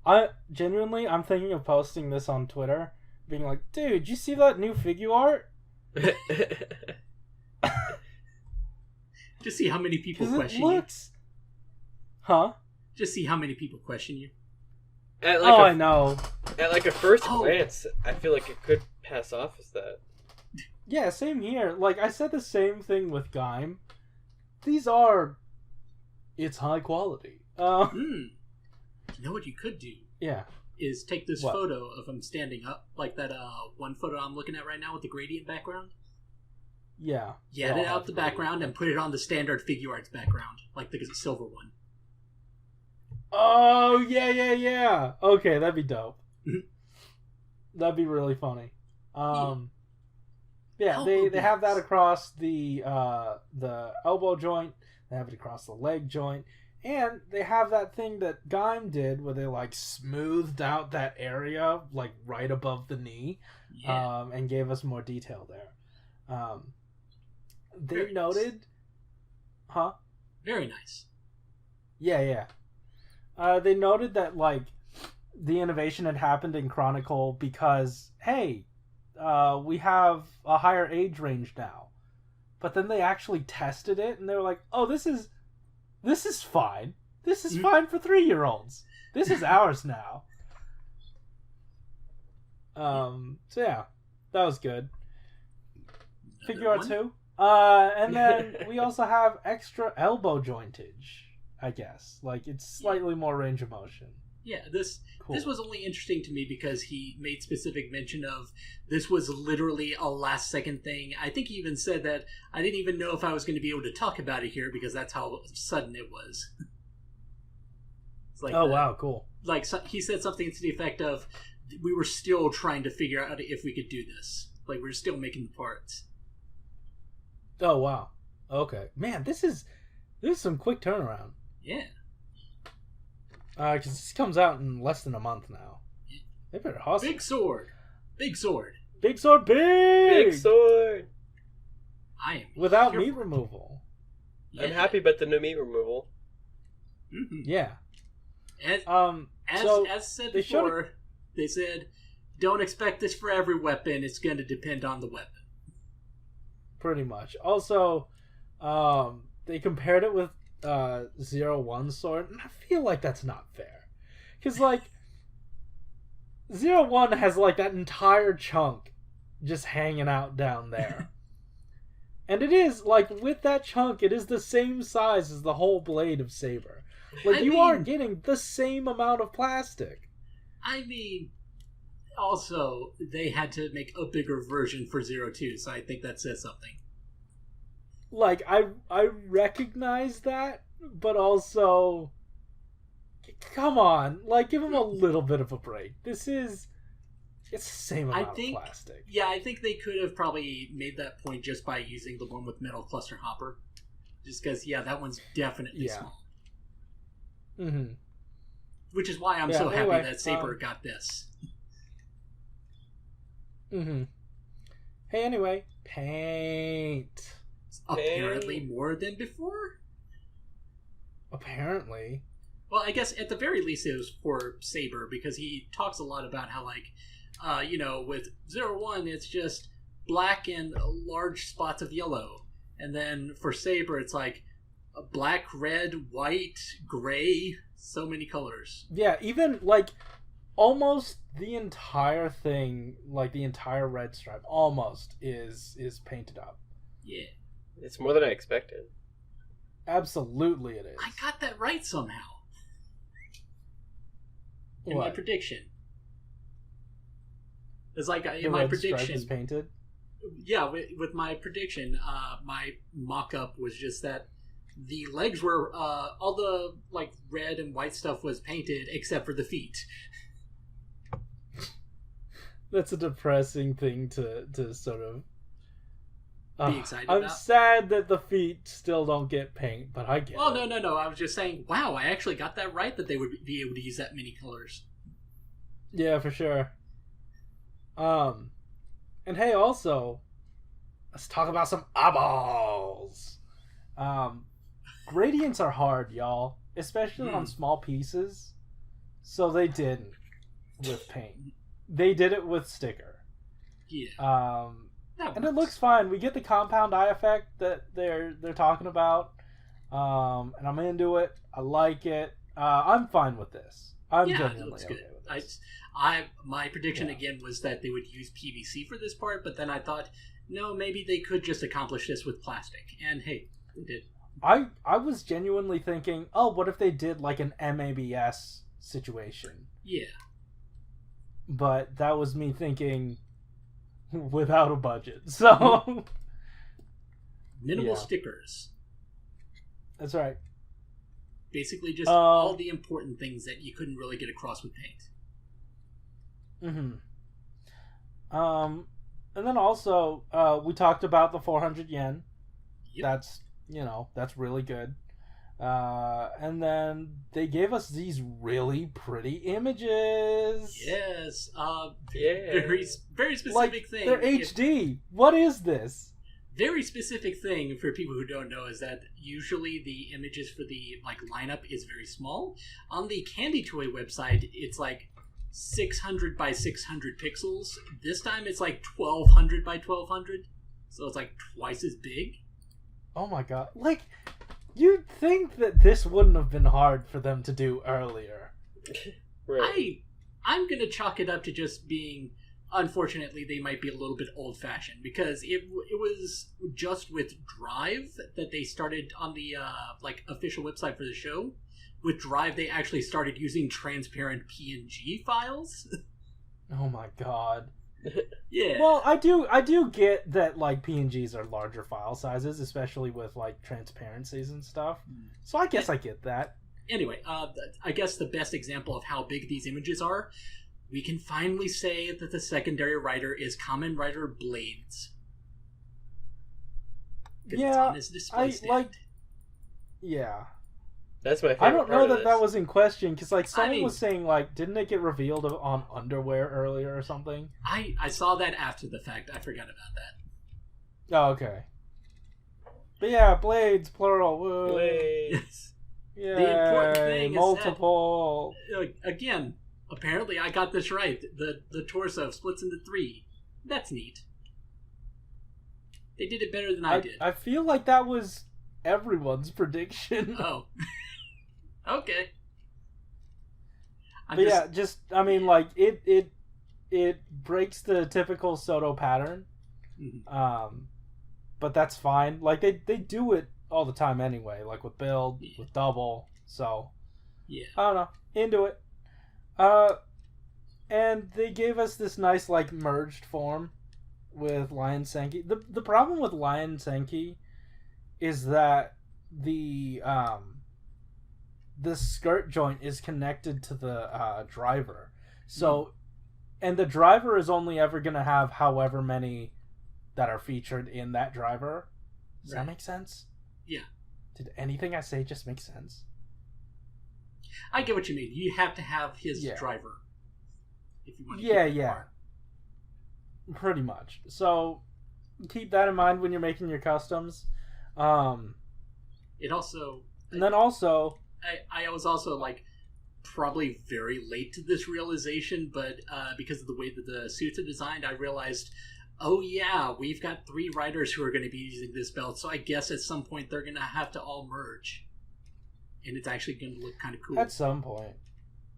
I'm thinking of posting this on Twitter, being like, dude, you see that new figure art? Just see how many people question you. Huh? Just see how many people question you. I know. At like a first glance, I feel like it could pass off as that. Yeah, same here. Like, I said the same thing with Gaim. It's high quality. You know what you could do? Yeah. Is take this photo of him standing up, like that one photo I'm looking at right now with the gradient background. Yeah. Get it out the background and put it on the standard figure arts background, like the silver one. Oh, yeah. Okay, that'd be dope. That'd be really funny. Yeah, they have that across the elbow joint. They have it across the leg joint. And they have that thing that Gaim did where they, like, smoothed out that area, like, right above the knee. Yeah. And gave us more detail there. They Very noted... Nice. Huh? Very nice. Yeah. They noted that, like, the innovation had happened in Chronicle because, hey, we have a higher age range now. But then they actually tested it, and they were like, oh, this is fine. This is fine for 3-year-olds. This is ours now. So yeah, that was good. Figure art 2. And then we also have extra elbow jointage, I guess. Like, it's slightly more range of motion. Yeah, this was only interesting to me because he made specific mention of this was literally a last second thing. I think he even said that I didn't even know if I was going to be able to talk about it here because that's how sudden it was. It's like wow, cool. Like, he said something to the effect of, we were still trying to figure out if we could do this. Like, we're still making the parts. Oh, wow. Okay. Man, this is some quick turnaround. Yeah. Because this comes out in less than a month now. They better hustle. Big sword. Big sword. I am without meat removal. Yeah. I'm happy about the no meat removal. Mm-hmm. Yeah. As said before, they said, don't expect this for every weapon. It's going to depend on the weapon. Pretty much. Also, they compared it with 0-1 sword, and I feel like that's not fair. Because, like, 0-1 has, like, that entire chunk just hanging out down there. And it is, like, with that chunk, it is the same size as the whole blade of Saber. Like, you are getting the same amount of plastic. I mean, also, they had to make a bigger version for 0-2, so I think that says something. Like, I recognize that, but also, come on, like, give him a little bit of a break. It's the same amount of plastic. Yeah, I think they could have probably made that point just by using the one with metal cluster hopper. Just because, that one's definitely small. Mm-hmm. Which is why I'm so happy that Saber got this. Mm-hmm. Hey, anyway, paint. Apparently more than before? Apparently. Well, I guess at the very least it was for Saber, because he talks a lot about how, like, with 0-1, it's just black and large spots of yellow. And then for Saber, it's like black, red, white, gray, so many colors. Yeah, even, like, almost the entire thing, like the entire red stripe, almost is painted up. Yeah. It's more than I expected. Absolutely it is. I got that right somehow. In my prediction. It's like in my prediction. Stripe is painted? Yeah, with my prediction, my mock-up was just that the legs were, all the, like, red and white stuff was painted except for the feet. That's a depressing thing to sort of be excited about. I'm sad that the feet still don't get paint, but I get it. Oh, no. I was just saying, wow, I actually got that right, that they would be able to use that many colors. Yeah, for sure. And hey, also, let's talk about some eyeballs. Gradients are hard, y'all. Especially on small pieces. So they didn't with paint. They did it with sticker. Yeah. And it looks fine. We get the compound eye effect that they're talking about. And I'm into it. I like it. I'm fine with this. I'm genuinely okay with this. My prediction again was that they would use PVC for this part, but then I thought, no, maybe they could just accomplish this with plastic. And hey, they did. I was genuinely thinking, oh, what if they did like an MABS situation? Yeah. But that was me thinking without a budget. So minimal stickers. That's right. Basically just all the important things that you couldn't really get across with paint. And then also we talked about the 400 yen. Yep. That's really good. And then they gave us these really pretty images. Yes. Yeah. Very specific thing. They're HD. What is this? Very specific thing for people who don't know is that usually the images for the lineup is very small. On the Candy Toy website, it's 600 by 600 pixels. This time it's 1200 by 1200, so it's twice as big. Oh my god! You'd think that this wouldn't have been hard for them to do earlier. Right. I'm gonna chalk it up to just being. Unfortunately, they might be a little bit old-fashioned because it was just with Drive that they started on the official website for the show. With Drive, they actually started using transparent PNG files. Oh my god! Yeah. Well, I do get that PNGs are larger file sizes, especially with transparencies and stuff. So I guess I get that. Anyway, I guess the best example of how big these images are. We can finally say that the secondary writer is Kamen Rider Blades. Yeah, Yeah. That's my favorite. I don't know part of that this. was in question because someone was saying didn't it get revealed on underwear earlier or something? I saw that after the fact. I forgot about that. Oh, okay. But yeah, blades plural. Woo. Blades. Yeah. The important thing multiple. is that, again. Apparently, I got this right. The torso splits into 3. That's neat. They did it better than I did. I feel like that was everyone's prediction. Oh. Okay. It breaks the typical SHODO pattern. Mm-hmm. But that's fine. They do it all the time anyway, with build, with double. So yeah. I don't know. Into it. And they gave us this nice merged form with Lion Senki. The problem with Lion Senki is that the skirt joint is connected to the driver. So and the driver is only ever going to have however many that are featured in that driver. Does that make sense? Yeah. Did anything I say just make sense? I get what you mean. You have to have his driver if you want to keep it apart. Pretty much. So keep that in mind when you're making your customs. It also... And then also... I was also, probably very late to this realization, but because of the way that the suits are designed, I realized, oh yeah, we've got 3 riders who are going to be using this belt, so I guess at some point they're going to have to all merge. And it's actually going to look kind of cool. At some point.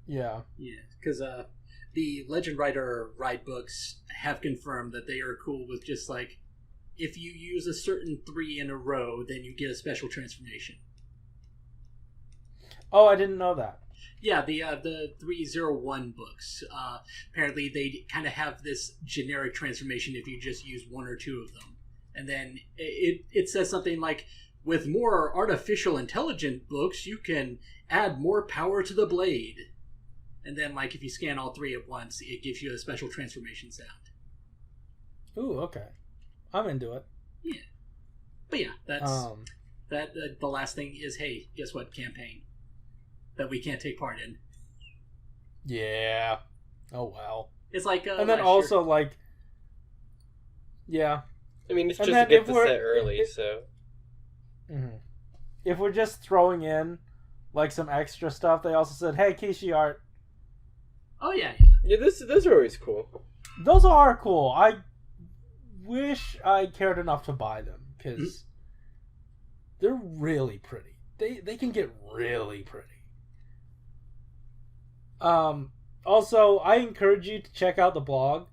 Yeah. Yeah, because the Legend Rider ride books have confirmed that they are cool with just if you use a certain 3 in a row, then you get a special transformation. Oh, I didn't know that. Yeah, the 301 books. Apparently they kind of have this generic transformation if you just use 1 or 2 of them. And then it says something like, with more artificial intelligent books, you can add more power to the blade. And then, if you scan all 3 at once, it gives you a special transformation sound. Ooh, okay. I'm into it. Yeah. But yeah, that's... the last thing is, hey, guess what? Campaign. That we can't take part in. Yeah. Oh, wow. It's and then also, yeah. I mean, it's just to get the set early, so... Mm-hmm. If we're just throwing in, some extra stuff, they also said, hey, Kishi Art, Oh yeah. Yeah, those are always cool. Those are cool. I wish I cared enough to buy them because they're really pretty. They can get really pretty. Also, I encourage you to check out the blog.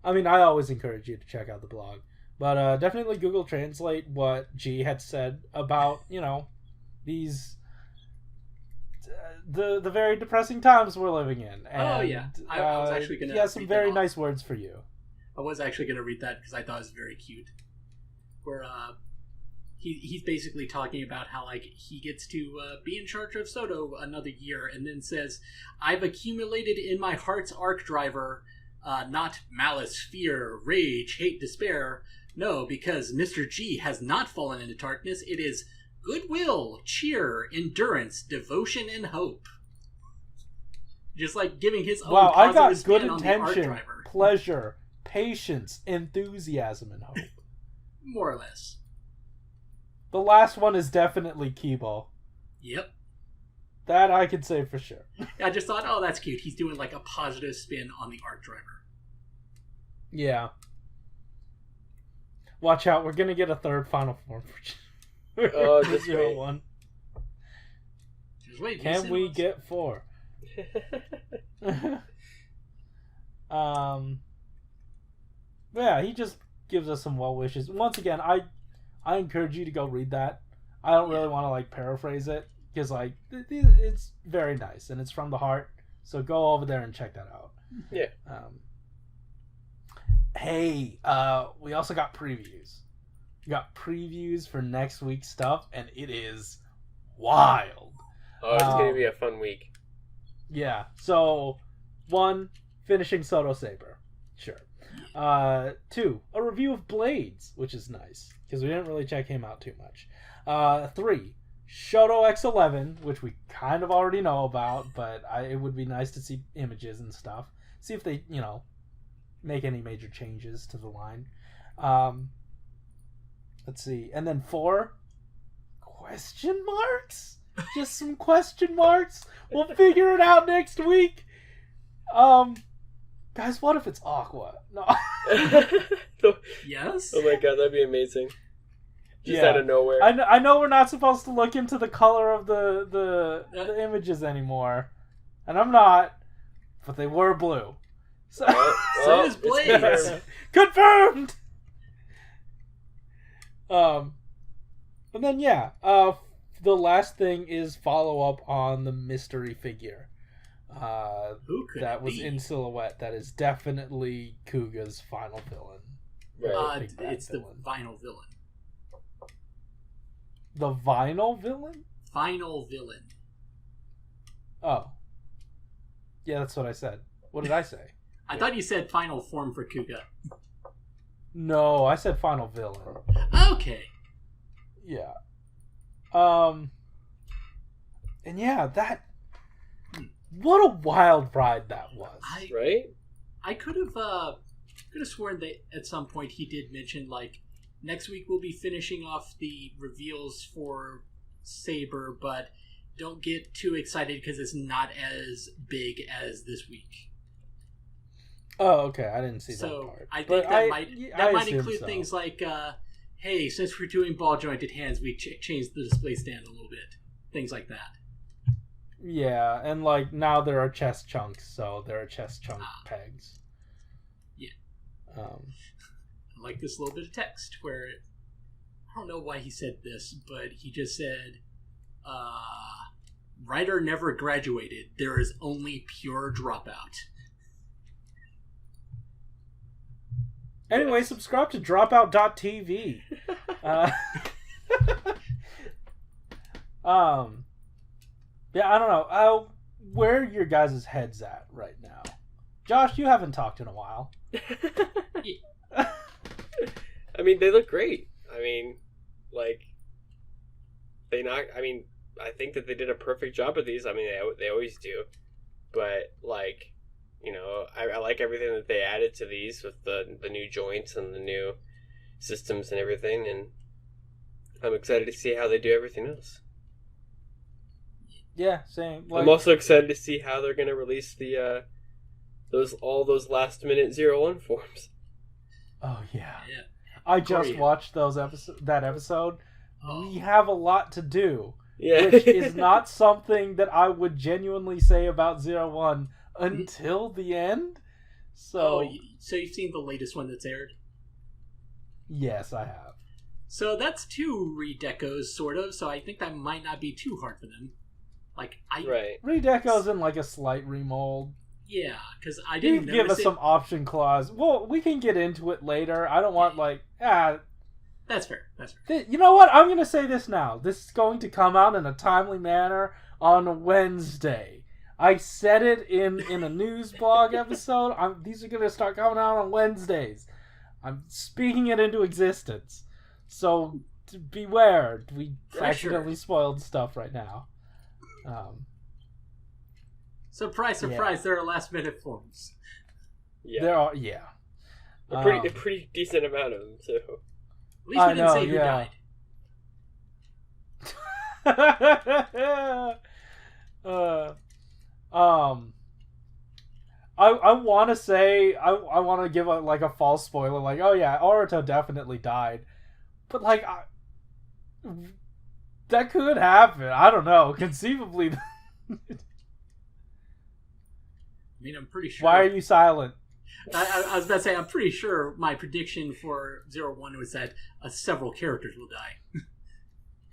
I mean, I always encourage you to check out the blog, but definitely Google Translate what G had said about these the very depressing times we're living in. And, oh yeah, I was actually gonna. He has some very nice words for you. I was actually gonna read that because I thought it was very cute. Where he's basically talking about how like he gets to be in charge of SHODO another year, and then says, "I've accumulated in my heart's arc driver, not malice, fear, rage, hate, despair. No, because Mr. G has not fallen into darkness. It is goodwill, cheer, endurance, devotion, and hope." Just like giving his own I got positive good spin on the arc intention, driver. pleasure, patience, enthusiasm, and hope. More or less. The last one is definitely Kibo. Yep. That I can say for sure. I just thought, oh, that's cute. He's doing like a positive spin on the arc driver. Yeah. Watch out, we're gonna get a third final form for Oh, just wait. 01. Just wait. Can we get 4? Yeah, he just gives us some well wishes. Once again, I encourage you to go read that. I don't really want to like paraphrase it because like it's very nice and it's from the heart. So go over there and check that out. Yeah. Hey, we also got previews. We got previews for next week's stuff, and it is wild. Oh, it's gonna be a fun week. Yeah. So, 1, finishing SHODO Saber. Sure. 2, a review of Blades, which is nice because we didn't really check him out too much. 3, SHODO-X 11, which we kind of already know about, but it would be nice to see images and stuff. See if they, make any major changes to the line. Let's see. And then 4, question marks? Just some question marks? We'll figure it out next week. Guys, what if it's Aqua? No. Yes? Oh my god, that'd be amazing. Just Yeah. out of nowhere. I know we're not supposed to look into the color of the images anymore. And I'm not. But they were blue. So, So is it's Blades. confirmed! And then the last thing is follow up on the mystery figure. Who could That it was be? in silhouette. That is definitely Kuga's final villain. Right. Big bad It's the villain. final villain. The vinyl villain? Final villain. Oh. Yeah, that's what I said. What did I say? I thought you said final form for Kuga. No, I said final villain. Okay. Yeah. And yeah, that... What a wild ride that was. Right? I could have sworn that at some point he did mention like next week we'll be finishing off the reveals for Saber, but don't get too excited because it's not as big as this week. Oh, okay. I didn't see that So part. I think But that I might assume include so. things like, hey, since we're doing ball jointed hands, we changed the display stand a little bit. Things like that. Yeah, and like now there are chest chunks, so there are chest chunk pegs. Yeah. Um, I like this little bit of text where I don't know why he said this, but he just said, writer never graduated. There is only pure dropout. Anyway, subscribe to dropout.tv. Yeah, I don't know. Where are your guys' heads at right now? Josh, you haven't talked in a while. I mean, they look great. I mean, like, I think that they did a perfect job of these. I mean, they always do. But, like, I like everything that they added to these with the new joints and the new systems and everything. And I'm excited to see how they do everything else. Yeah, same. I'm also excited to see how they're going to release the all those last minute 01 forms. Oh yeah. Yeah. I just watched that episode. Oh. We have a lot to do. Yeah. Which is not something that I would genuinely say about 01 until the end. So so you've seen the latest one that's aired? Yes, I have. So that's 2 redecos, sort of, so I think that might not be too hard for them. Right. Redecos in like a slight remold. Yeah, because I didn't give us some option clause. Well, we can get into it later. I don't want That's fair. You know what? I'm going to say this now. This is going to come out in a timely manner on Wednesday. I said it in a news blog episode. These are going to start coming out on Wednesdays. I'm speaking it into existence. So beware. We accidentally spoiled stuff right now. Surprise, there are last minute forms. Yeah. There are, yeah. A pretty decent amount of them, so. At least we didn't say who died. I want to say I want to give a false spoiler, like, oh yeah, Aruto definitely died, but like that could happen. I don't know. Conceivably. I mean, I'm pretty sure. Why are you silent? I was about to say, I'm pretty sure my prediction for 01 was that several characters will die.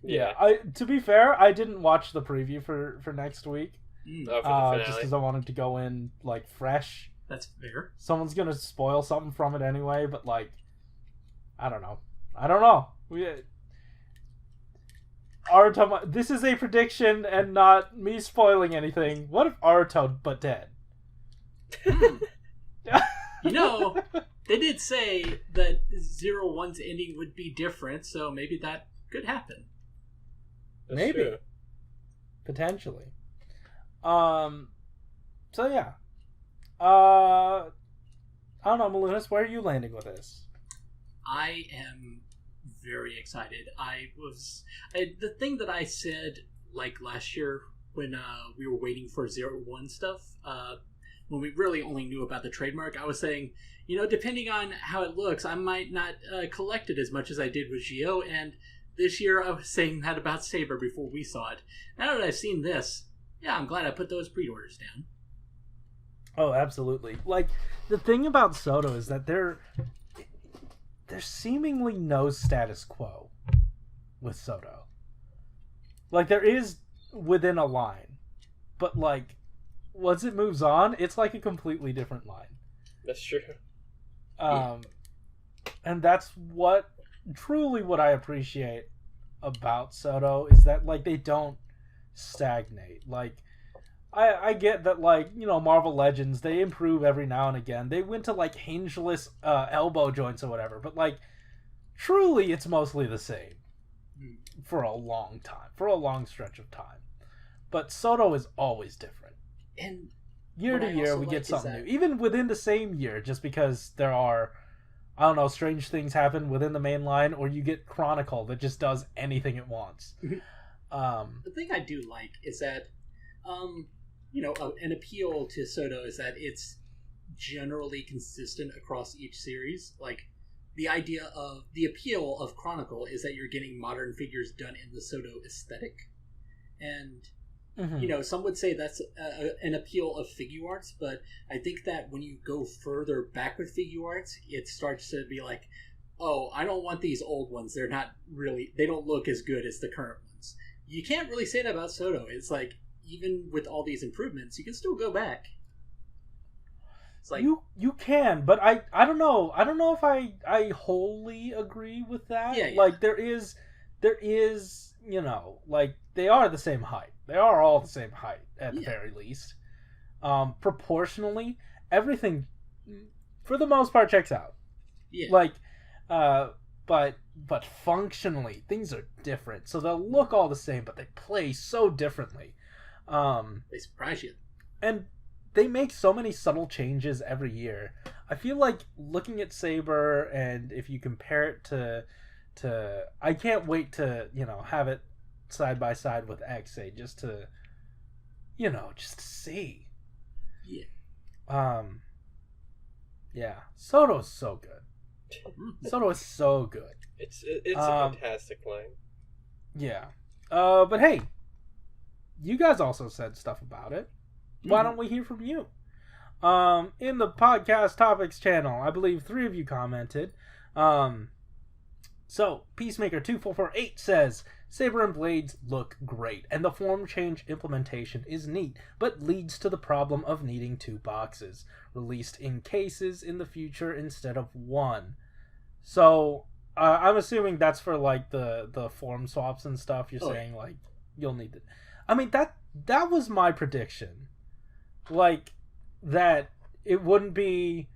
Yeah. To be fair, I didn't watch the preview for next week. Just because I wanted to go in like fresh. That's fair. Someone's gonna spoil something from it anyway, but like, I don't know. Aruto. This is a prediction and not me spoiling anything. What if Aruto but dead? You know, they did say that 01's ending would be different, so maybe that could happen. Maybe. True. Potentially. So yeah. I don't know, Malunis, where are you landing with this? I am very excited. The thing that I said like last year when we were waiting for 01 stuff, when we really only knew about the trademark, I was saying, depending on how it looks, I might not collect it as much as I did with Gio, and this year I was saying that about Saber before we saw it. Now that I've seen this, yeah, I'm glad I put those pre-orders down. Oh, absolutely. Like, the thing about SHODO is that there's seemingly no status quo with SHODO. Like, there is within a line, but like, once it moves on, it's like a completely different line. That's true. And that's truly what I appreciate about SHODO is that like they don't stagnate. Like I get that, like, Marvel Legends, they improve every now and again. They went to like hingeless elbow joints or whatever, but like truly it's mostly the same for a long time, for a long stretch of time. But SHODO is always different. And year to year we get something new, even within the same year, just because there are, I don't know, strange things happen within the main line, or you get Chronicle that just does anything it wants. The thing I do like is that, an appeal to SHODO is that it's generally consistent across each series. Like, the appeal of Chronicle is that you're getting modern figures done in the SHODO aesthetic. And, some would say that's an appeal of Figuarts, but I think that when you go further back with Figuarts, it starts to be like, oh, I don't want these old ones. They don't look as good as the current ones. You can't really say that about SHODO. It's like, even with all these improvements, you can still go back. It's like, you can, but I don't know. I don't know if I wholly agree with that. Yeah. Like, there is, like, they are the same height. They are all the same height, at the very least. Proportionally, everything, for the most part, checks out. Yeah. Like, but functionally, things are different. So they'll look all the same, but they play so differently. They surprise you. And they make so many subtle changes every year. I feel like looking at Saber, and if you compare it to I can't wait to, have it side by side with XA just to see. Yeah. Yeah, SHODO's so good. SHODO is so good. It's a fantastic line. Yeah. But hey, you guys also said stuff about it. Why don't we hear from you? In the podcast topics channel, I believe 3 of you commented. So, Peacemaker2448 says, Saber and Blades look great, and the form change implementation is neat, but leads to the problem of needing 2 boxes, released in cases in the future instead of 1. So, I'm assuming that's for, like, the form swaps and stuff. You're saying, like, you'll need it. I mean, that was my prediction. Like, that it wouldn't be,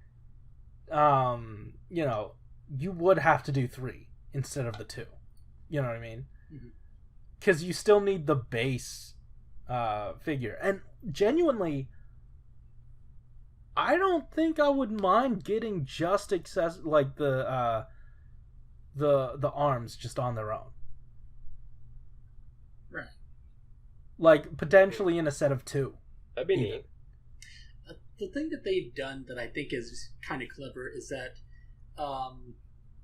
you would have to do 3 instead of the 2. You know what I mean? Because you still need the base figure. And genuinely, I don't think I would mind getting just the arms just on their own. Right. Like, potentially in a set of 2. That'd be neat. The thing that they've done that I think is kind of clever is that,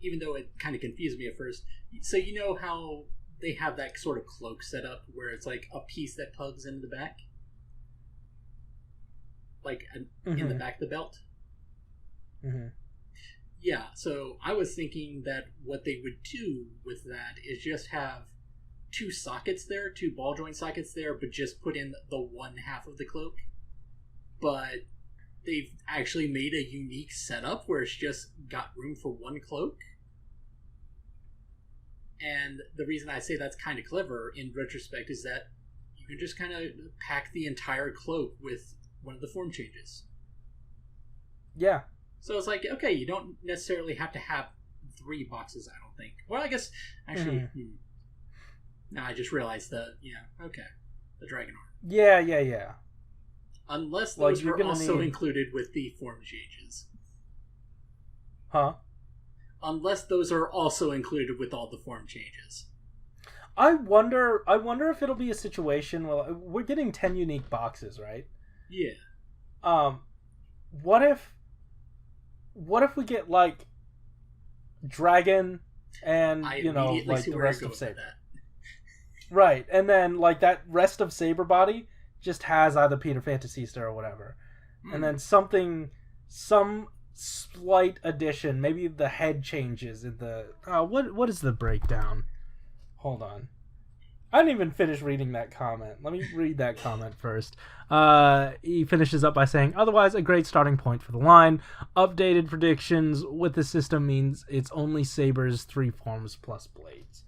even though it kind of confused me at first, so you know how they have that sort of cloak set up where it's like a piece that plugs into the back? Like in the back of the belt? Mm-hmm. Yeah, so I was thinking that what they would do with that is just have 2 sockets there, 2 ball joint sockets there, but just put in the one half of the cloak. But they've actually made a unique setup where it's just got room for 1 cloak. And the reason I say that's kind of clever in retrospect is that you can just kind of pack the entire cloak with one of the form changes. Yeah. So it's like, okay, you don't necessarily have to have 3 boxes, I don't think. Well, I guess, actually, no, I just realized the dragon arm. Yeah. Unless those were also included with the form changes. Huh? Unless those are also included with all the form changes. I wonder if it'll be a situation, well, we're getting 10 unique boxes, right? Yeah. What if we get, like, Dragon and, like, the rest of Saber? Right, and then, like, that rest of Saber body just has either Peter Fantasista or whatever. And then some slight addition, maybe the head changes in the... what is the breakdown? Hold on. I didn't even finish reading that comment. Let me read that comment first. He finishes up by saying, otherwise, a great starting point for the line. Updated predictions with the system means it's only Saber's 3 forms plus Blades.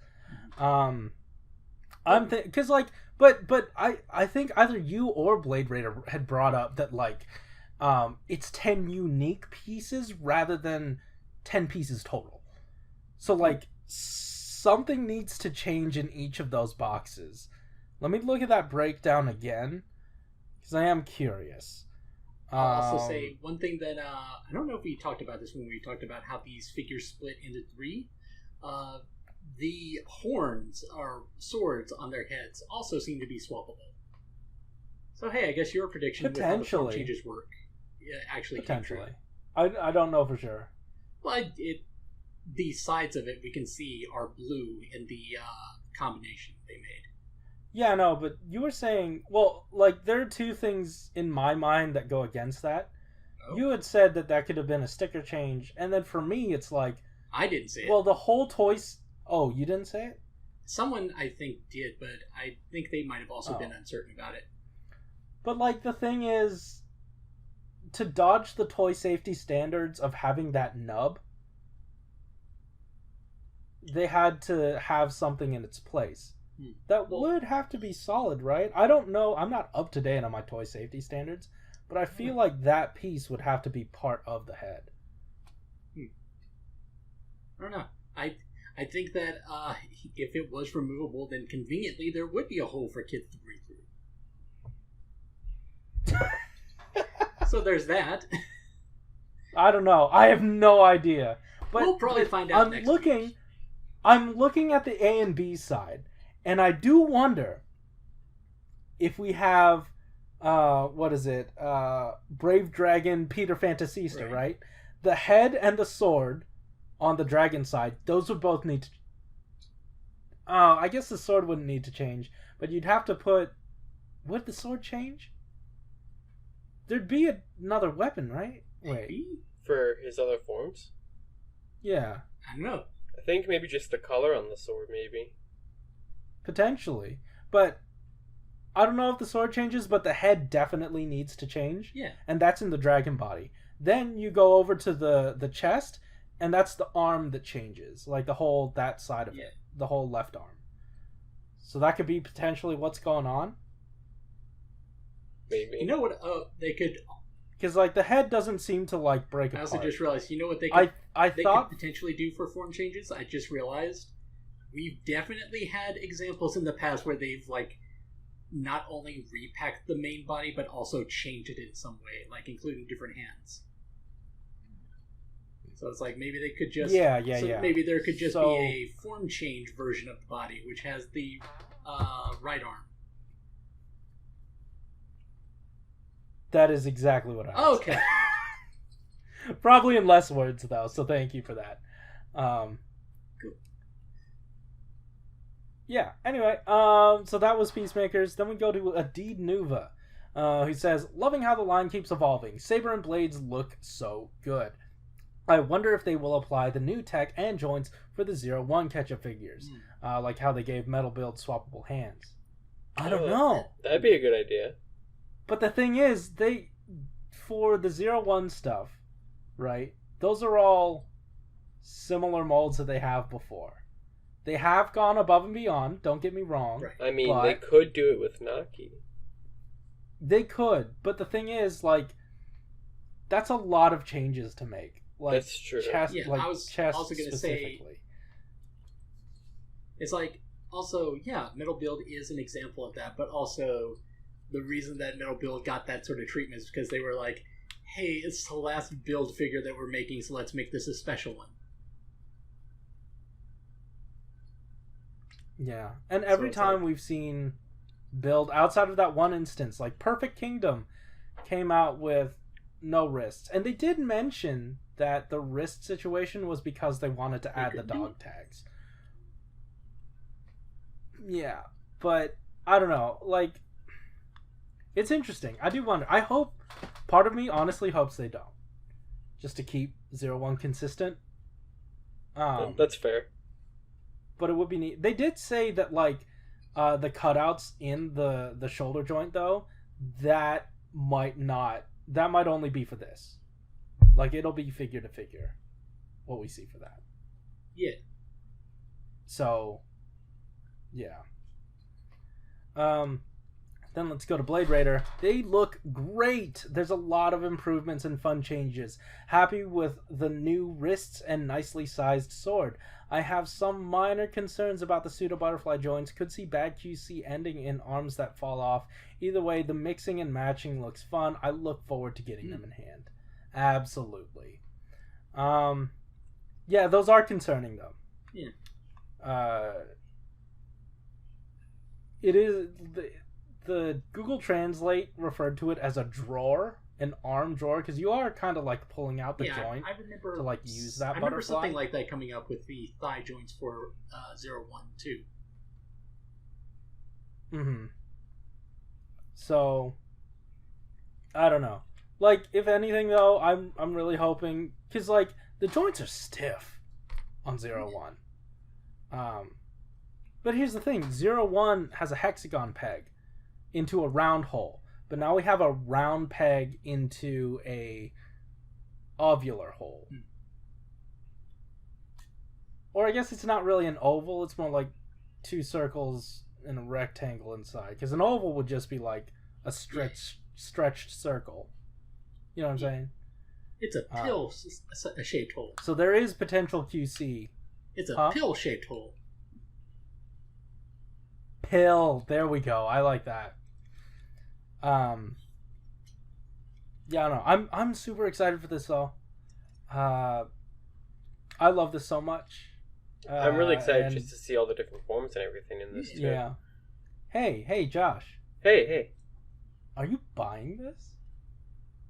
Because, like... But I think either you or Blade Raider had brought up that, like, it's 10 unique pieces rather than 10 pieces total. So, like, something needs to change in each of those boxes. Let me look at that breakdown again, because I am curious. I'll also say one thing that, I don't know if we talked about this when we talked about how these figures split into 3. The horns or swords on their heads also seem to be swappable. So hey, I guess your prediction with how the form changes work actually came true. I don't know for sure. Well, the sides of it we can see are blue in the combination they made. Yeah, no, but you were saying, well, like, there are 2 things in my mind that go against that. Oh. You had said that could have been a sticker change, and then for me, it's like... I didn't say it. Well, the whole toys... Oh, you didn't say it? Someone, I think, did, but I think they might have also been uncertain about it. But, like, the thing is, to dodge the toy safety standards of having that nub, they had to have something in its place. That would have to be solid, right? I don't know. I'm not up to date on my toy safety standards, but I feel like that piece would have to be part of the head. I don't know. I think that if it was removable, then conveniently there would be a hole for kids to breathe through. So there's that. I don't know. I have no idea. But we'll probably find out next week. I'm looking at the A and B side, and I do wonder if we have, Brave Dragon Peter Fantasista, right? the head and the sword on the dragon side, those would both need to... I guess the sword wouldn't need to change, but you'd have to put... Would the sword change? There'd be another weapon, right? Wait. For his other forms? Yeah. I don't know. I think maybe just the color on the sword, maybe. Potentially. But I don't know if the sword changes, but the head definitely needs to change. Yeah. And that's in the dragon body. Then you go over to the chest, and that's the arm that changes. Like that side of it. The whole left arm. So that could be potentially what's going on. Maybe. You know what? They could... Because, like, the head doesn't seem to, like, break apart. I also just realized, you know what they could, they thought... could potentially do for form changes? I just realized we've definitely had examples in the past where they've, like, not only repacked the main body, but also changed it in some way, like, including different hands. So it's like, maybe they could just... Yeah. Maybe there could just be a form change version of the body, which has the right arm. That is exactly what I was. Okay. Probably in less words, though, so thank you for that. Cool. Yeah, anyway, so that was Peacemakers. Then we go to Adid Nuva, who says, loving how the line keeps evolving. Saber and blades look so good. I wonder if they will apply the new tech and joints for the 0-1 catch-up figures, like how they gave Metal Build swappable hands. I don't know. That'd be a good idea. But the thing is, for the 0-1 stuff, right, those are all similar molds that they have before. They have gone above and beyond, don't get me wrong. Right. I mean, they could do it with Naki. They could, but the thing is, like, that's a lot of changes to make. Like, that's true. Chest, Yeah, like, I was chest also going to say, it's like, also, yeah, Metal Build is an example of that, but also... The reason that Metal Build got that sort of treatment is because they were like, hey, it's the last build figure that we're making, so let's make this a special one. Yeah. And every time we've seen build, outside of that one instance, like Perfect Kingdom came out with no wrists. And they did mention that the wrist situation was because they wanted to add the dog tags. Yeah. But, I don't know, like... It's interesting. I do wonder. I hope... Part of me honestly hopes they don't. Just to keep 0-1 consistent. That's fair. But it would be neat. They did say that, like, the cutouts in the shoulder joint, though, that might only be for this. Like, it'll be figure to figure. What we see for that. Yeah. So, yeah. Then let's go to Blade Raider. They look great. There's a lot of improvements and fun changes. Happy with the new wrists and nicely sized sword. I have some minor concerns about the pseudo butterfly joints. Could see bad QC ending in arms that fall off. Either way, the mixing and matching looks fun. I look forward to getting them in hand. Absolutely. Yeah, those are concerning though. Yeah. It is... The Google Translate referred to it as a drawer, an arm drawer, because you are kind of like pulling out the joint I remember, to like use that butterfly. I remember something like that coming up with the thigh joints for 0-1 too. Mm-hmm. So, I don't know. Like, if anything though, I'm really hoping, because like the joints are stiff on 0-1. But here's the thing: 0-1 has a hexagon peg into a round hole, but now we have a round peg into a ovular hole. Or I guess it's not really an oval, it's more like two circles and a rectangle inside, because an oval would just be like a stretched circle. You know what I'm saying? It's a pill shaped hole. So there is potential QC. It's a pill shaped hole. Pill, there we go. I like that. Yeah, I don't know. I'm super excited for this though. I love this so much. I'm really excited just to see all the different forms and everything in this too. Yeah. Hey, Josh. Hey. Are you buying this?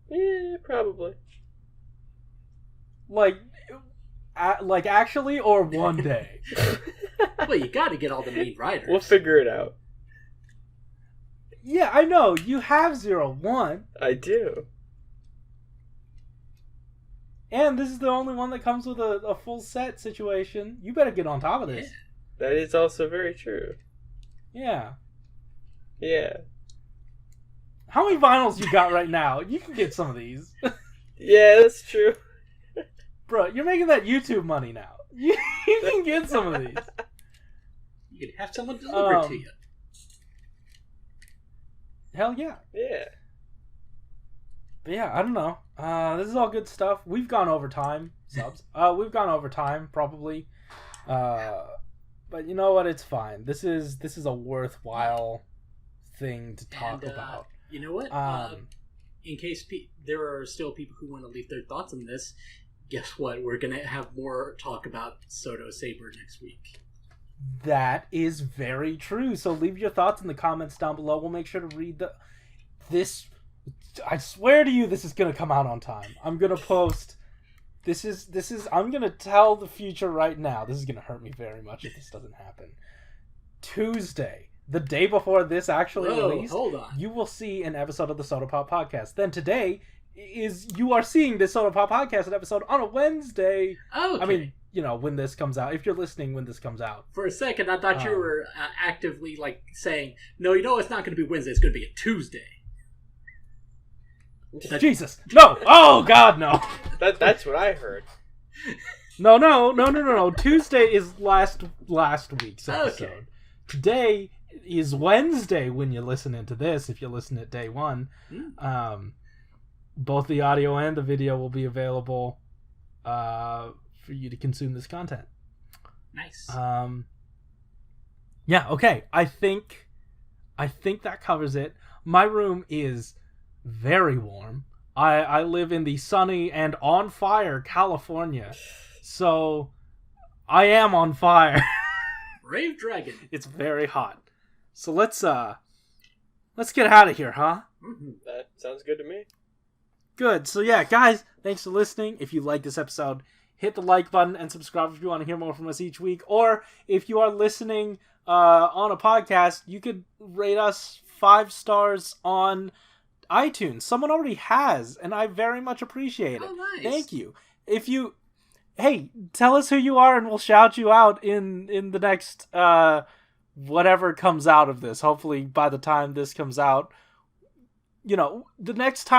Yeah, probably. Like actually, or one day? Well, you got to get all the main riders. We'll figure it out. Yeah, I know. You have 01. I do. And this is the only one that comes with a full set situation. You better get on top of this. Yeah. That is also very true. Yeah. Yeah. How many vinyls you got right now? You can get some of these. Yeah, that's true. Bro, you're making that YouTube money now. You can get some of these. You can have someone deliver it to you. Hell yeah. Yeah. But yeah, I don't know. This is all good stuff. We've gone over time, subs. We've gone over time, probably. But you know what? It's fine. This is a worthwhile thing to talk about. You know what? In case there are still people who want to leave their thoughts on this, guess what? We're going to have more talk about SHODO Saber next week. That is very true. So leave your thoughts in the comments down below. We'll make sure to read this. I swear to you, this is going to come out on time. I'm going to post. I'm going to tell the future right now. This is going to hurt me very much if this doesn't happen. Tuesday, the day before this actually released, hold on. You will see an episode of the SHODO Pop Podcast. Then today you are seeing this SHODO Pop Podcast episode on a Wednesday. Okay. I mean, you know, when this comes out. If you're listening when this comes out. For a second, I thought you were actively saying, no, you know, it's not going to be Wednesday. It's going to be a Tuesday. Jesus. No. Oh, God, no. That's what I heard. No. Tuesday is last week's episode. Okay. Today is Wednesday when you're listening to this, if you're listening at day one. Both the audio and the video will be available for you to consume this content. Nice. Yeah, okay. I think that covers it. My room is very warm. I live in the sunny and on fire California. So I am on fire. Brave Dragon. It's very hot. So let's get out of here, huh? Mm-hmm. That sounds good to me. Good. So yeah, guys, thanks for listening. If you like this episode, hit the like button and subscribe if you want to hear more from us each week. Or if you are listening on a podcast, you could rate us 5 stars on iTunes. Someone already has, and I very much appreciate it. Oh, nice. Thank you. Hey, tell us who you are and we'll shout you out in the next whatever comes out of this. Hopefully by the time this comes out, you know, the next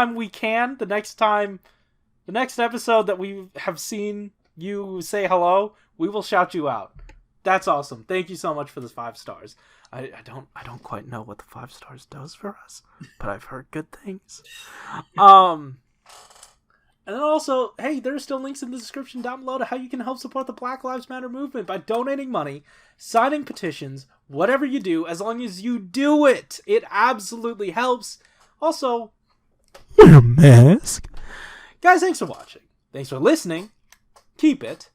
episode that we have seen you say hello, we will shout you out. That's awesome. Thank you so much for this 5 stars. I don't quite know what the 5 stars does for us, but I've heard good things. And then also, hey, there are still links in the description down below to how you can help support the Black Lives Matter movement by donating money, signing petitions, whatever you do, as long as you do it. It absolutely helps. Also, wear a mask. Guys, thanks for watching. Thanks for listening. Keep it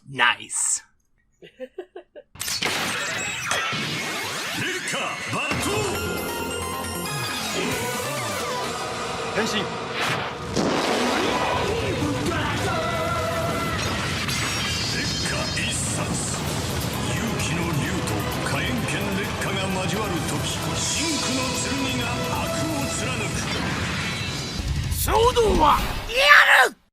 nice. Henshin! 烈火一殺勇気の竜と火炎剣烈火が交わる時真紅の剣が悪を貫く。衝動は